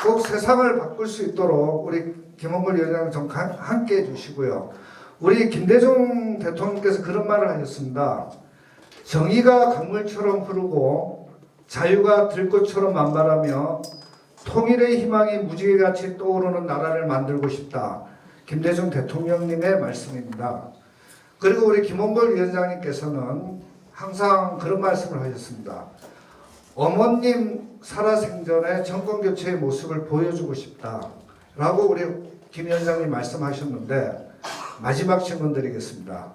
꼭 세상을 바꿀 수 있도록 우리 김원걸 위원장 좀 함께 해주시고요. 우리 김대중 대통령께서 그런 말을 하셨습니다. 정의가 강물처럼 흐르고 자유가 들꽃처럼 만발하며 통일의 희망이 무지개같이 떠오르는 나라를 만들고 싶다. 김대중 대통령님의 말씀입니다. 그리고 우리 김원걸 위원장님께서는 항상 그런 말씀을 하셨습니다. 어머님 살아생전에 정권교체의 모습을 보여주고 싶다 라고 우리 김 위원장님 말씀하셨는데, 마지막 질문 드리겠습니다.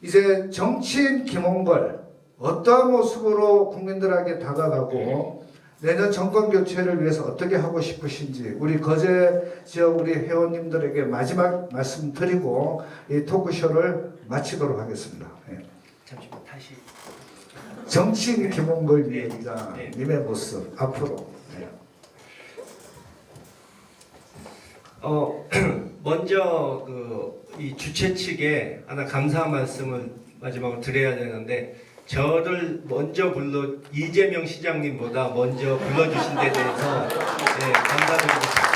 이제 정치인 김원걸 어떠한 모습으로 국민들에게 다가가고 내년 정권 교체를 위해서 어떻게 하고 싶으신지 우리 거제 지역 우리 회원님들에게 마지막 말씀 드리고 이 토크쇼를 마치도록 하겠습니다. 잠시만 다시. 정치인 김원걸 위원장님의 모습 앞으로. 먼저 이 주최 측에 하나 감사한 말씀을 마지막으로 드려야 되는데, 저를 먼저 이재명 시장님보다 먼저 불러주신 데 대해서 감사드리고 싶습니다.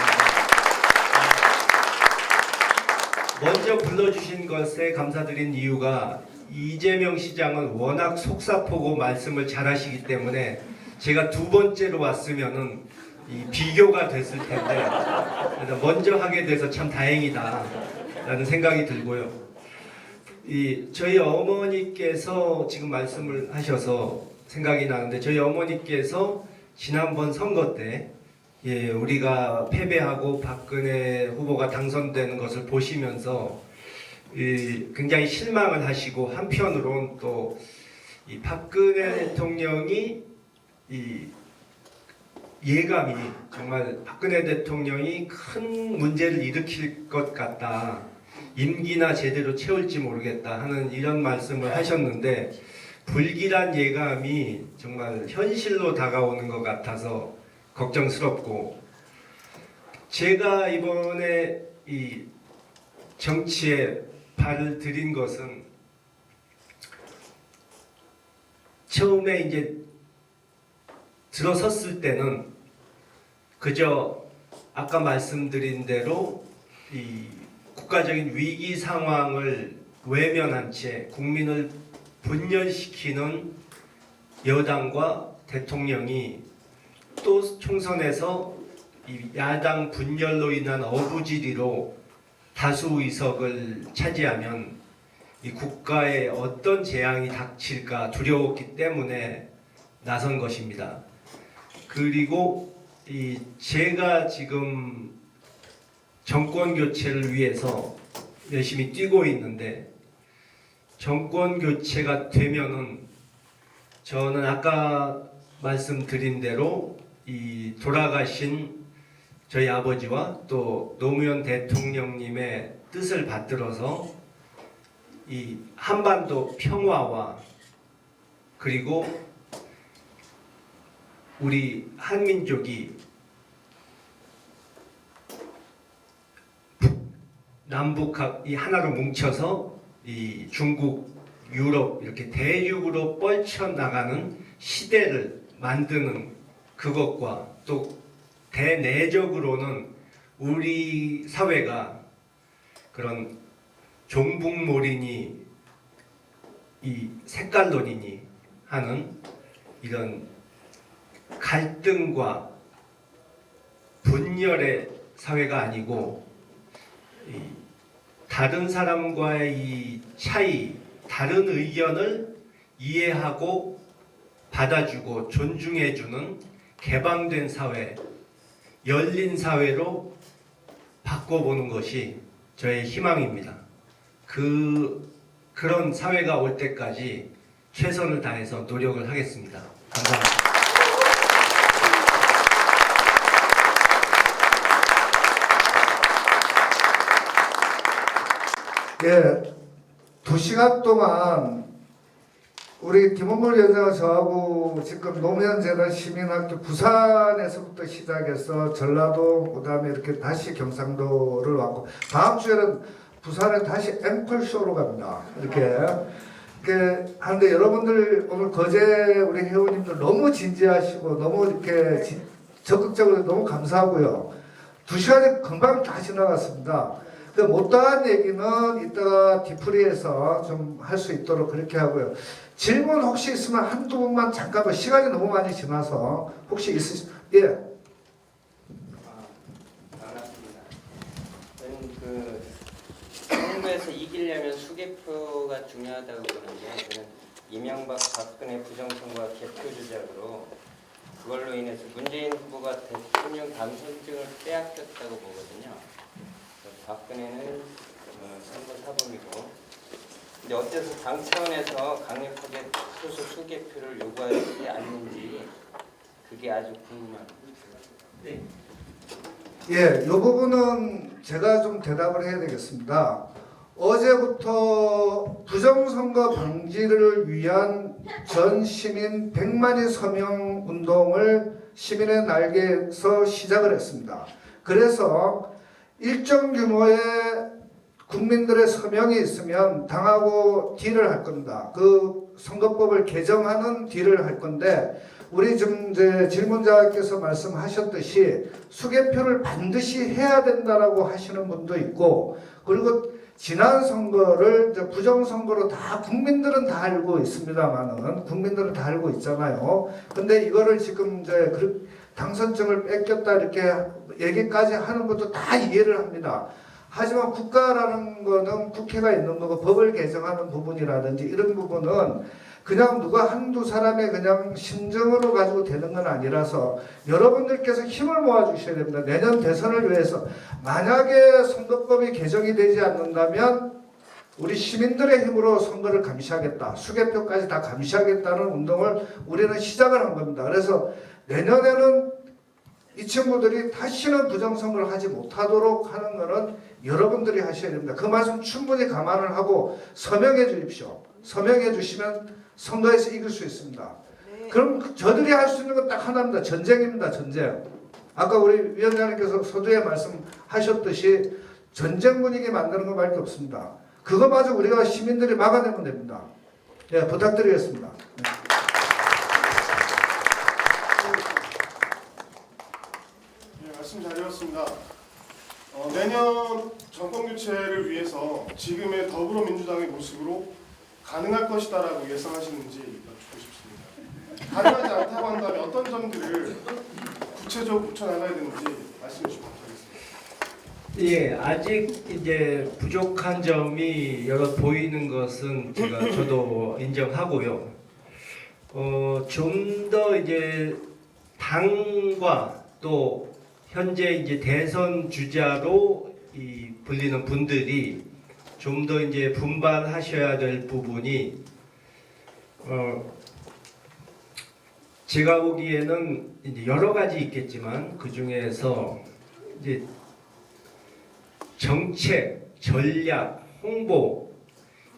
먼저 불러주신 것에 감사드린 이유가 이재명 시장은 워낙 속사포고 말씀을 잘하시기 때문에 제가 두 번째로 왔으면은 이 비교가 됐을 텐데 그래서 먼저 하게 돼서 참 다행이다라는 생각이 들고요. 저희 어머니께서 지금 말씀을 하셔서 생각이 나는데 저희 어머니께서 지난번 선거 때 우리가 패배하고 박근혜 후보가 당선되는 것을 보시면서 굉장히 실망을 하시고 한편으론 또 이 박근혜 대통령이 예감이 정말 박근혜 대통령이 큰 문제를 일으킬 것 같다. 임기나 제대로 채울지 모르겠다 하는 이런 말씀을 하셨는데 불길한 예감이 정말 현실로 다가오는 것 같아서 걱정스럽고 제가 이번에 이 정치에 발을 들인 것은 처음에 이제 들어섰을 때는 그저 아까 말씀드린 대로 이 국가적인 위기 상황을 외면한 채 국민을 분열시키는 여당과 대통령이 또 총선에서 이 야당 분열로 인한 어부지리로 다수 의석을 차지하면 이 국가에 어떤 재앙이 닥칠까 두려웠기 때문에 나선 것입니다. 그리고 제가 지금 정권 교체를 위해서 열심히 뛰고 있는데 정권 교체가 되면은 저는 아까 말씀드린 대로 이 돌아가신 저희 아버지와 또 노무현 대통령님의 뜻을 받들어서 이 한반도 평화와 그리고 우리 한민족이 남북이 하나로 뭉쳐서 이 중국, 유럽 이렇게 대륙으로 뻗쳐나가는 시대를 만드는 그것과 또 대내적으로는 우리 사회가 그런 종북몰이니 이 색깔론이니 하는 이런 갈등과 분열의 사회가 아니고 다른 사람과의 이 차이, 다른 의견을 이해하고 받아주고 존중해주는 개방된 사회, 열린 사회로 바꿔보는 것이 저의 희망입니다. 그런 사회가 올 때까지 최선을 다해서 노력을 하겠습니다. 감사합니다. 예, 2시간 동안 우리 김원걸 위원장과 저하고 지금 노무현재단 시민학교 부산에서부터 시작해서 전라도 그다음에 이렇게 다시 경상도를 왔고 다음 주에는 부산에 다시 앵콜쇼로 갑니다. 이렇게 하는데 여러분들 오늘 거제 우리 회원님들 너무 진지하시고 너무 이렇게 적극적으로 너무 감사하고요. 2시간이 금방 다 지나갔습니다. 못다한 얘기는 이따가 뒤풀이해서 좀 할 수 있도록 그렇게 하고요. 질문 혹시 있으면 한두 분만 잠깐만 시간이 너무 많이 지나서 혹시 예. 반갑습니다. 저는 선거에서 이기려면 수개표가 중요하다고 보는데 저는 이명박 박근혜 부정선거가 개표 조작으로 그걸로 인해서 문재인 후보가 대통령 당선증을 빼앗겼다고 보거든요. 박근혜는 선거 사범이고 근데 어째서 당 차원에서 강력하게 소수 수개표를 요구하지 않는지 그게 아주 궁금합니다. 네. 예, 이 부분은 제가 좀 대답을 해야 되겠습니다. 어제부터 부정선거 방지를 위한 전 시민 100만이 서명 운동을 시민의 날개에서 시작을 했습니다. 그래서 일정 규모의 국민들의 서명이 있으면 당하고 딜을 할 겁니다. 그 선거법을 개정하는 딜을 할 건데 우리 지금 이제 질문자께서 말씀하셨듯이 수개표를 반드시 해야 된다라고 하시는 분도 있고 그리고 지난 선거를 이제 부정선거로 다 국민들은 다 알고 있습니다만은 국민들은 다 알고 있잖아요. 근데 이거를 지금 이제 당선증을 뺏겼다 이렇게 얘기까지 하는 것도 다 이해를 합니다. 하지만 국가라는 거는 국회가 있는 거고 법을 개정하는 부분이라든지 이런 부분은 그냥 누가 한두 사람의 그냥 심정으로 가지고 되는 건 아니라서 여러분들께서 힘을 모아주셔야 됩니다. 내년 대선을 위해서 만약에 선거법이 개정이 되지 않는다면 우리 시민들의 힘으로 선거를 감시하겠다. 수개표까지 다 감시하겠다는 운동을 우리는 시작을 한 겁니다. 그래서 내년에는 이 친구들이 다시는 부정선거를 하지 못하도록 하는 것은 여러분들이 하셔야 됩니다. 그 말씀 충분히 감안을 하고 서명해 주십시오. 서명해 주시면 선거에서 이길 수 있습니다. 그럼 저들이 할 수 있는 건 딱 하나입니다. 전쟁입니다. 전쟁. 아까 우리 위원장님께서 서두에 말씀하셨듯이 전쟁 분위기 만드는 것밖에 없습니다. 그거마저 우리가 시민들이 막아내면 됩니다. 예, 부탁드리겠습니다. 말씀 잘 들었습니다. 내년 정권 교체를 위해서 지금의 더불어민주당의 모습으로 가능할 것이다라고 예상하시는지 여쭙고 싶습니다. 가능하지 않다고 한다면 어떤 점들을 구체적으로 고쳐나가야 되는지 말씀해 주시면 감사하겠습니다. 예, 아직 이제 부족한 점이 여러 보이는 것은 저도 인정하고요. 좀 더 이제 당과 또 현재 이제 대선 주자로 불리는 분들이 좀 더 이제 분발하셔야 될 부분이 제가 보기에는 이제 여러 가지 있겠지만 그 중에서 이제 정책, 전략, 홍보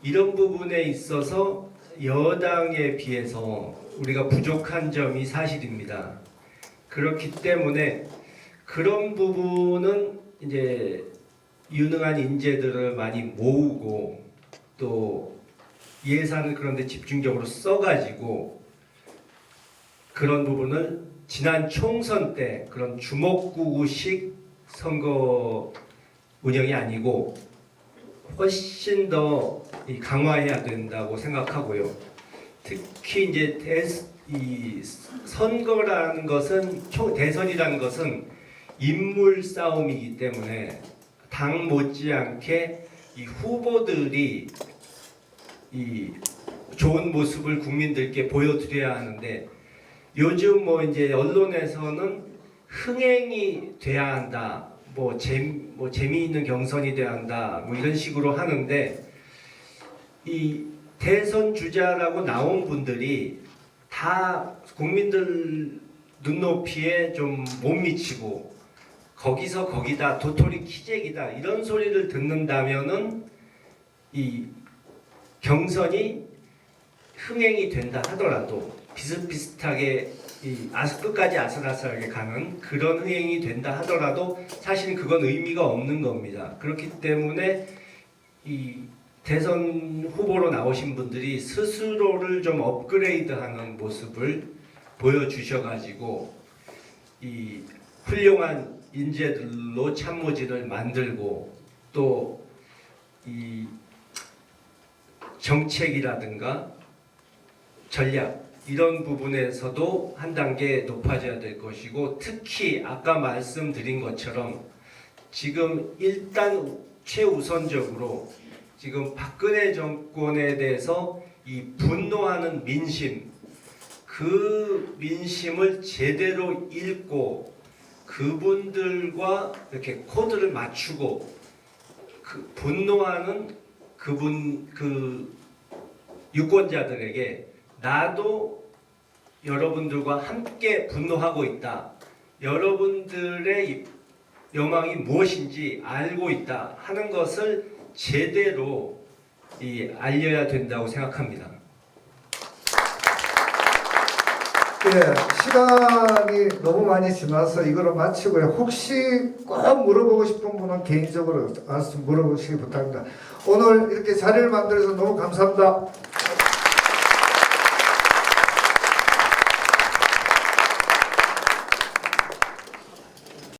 이런 부분에 있어서 여당에 비해서 우리가 부족한 점이 사실입니다. 그렇기 때문에 그런 부분은 이제 유능한 인재들을 많이 모으고 또 예산을 그런데 집중적으로 써가지고 그런 부분을 지난 총선 때 그런 주먹구구식 선거 운영이 아니고 훨씬 더 강화해야 된다고 생각하고요. 특히 이제 이 선거라는 것은 대선이라는 것은 인물 싸움이기 때문에 당 못지않게 이 후보들이 이 좋은 모습을 국민들께 보여드려야 하는데 요즘 뭐 이제 언론에서는 흥행이 돼야 한다. 뭐 재미있는 경선이 돼야 한다. 뭐 이런 식으로 하는데 이 대선 주자라고 나온 분들이 다 국민들 눈높이에 좀 못 미치고 거기서 거기다 도토리 키재기다 이런 소리를 듣는다면은 이 경선이 흥행이 된다 하더라도 비슷비슷하게 끝까지 아슬아슬하게 가는 그런 흥행이 된다 하더라도 사실 그건 의미가 없는 겁니다. 그렇기 때문에 이 대선 후보로 나오신 분들이 스스로를 좀 업그레이드하는 모습을 보여주셔가지고 이 훌륭한 인재들로 참모진을 만들고 또 이 정책이라든가 전략 이런 부분에서도 한 단계 높아져야 될 것이고 특히 아까 말씀드린 것처럼 지금 일단 최우선적으로 지금 박근혜 정권에 대해서 이 분노하는 민심 그 민심을 제대로 읽고 그분들과 이렇게 코드를 맞추고 그 분노하는 그 유권자들에게 나도 여러분들과 함께 분노하고 있다. 여러분들의 여망이 무엇인지 알고 있다 하는 것을 제대로 알려야 된다고 생각합니다. 예, 시간이 너무 많이 지나서 이거로 마치고요. 혹시 꼭 물어보고 싶은 분은 개인적으로 와서 물어보시기 부탁합니다. 오늘 이렇게 자리를 만들어서 너무 감사합니다.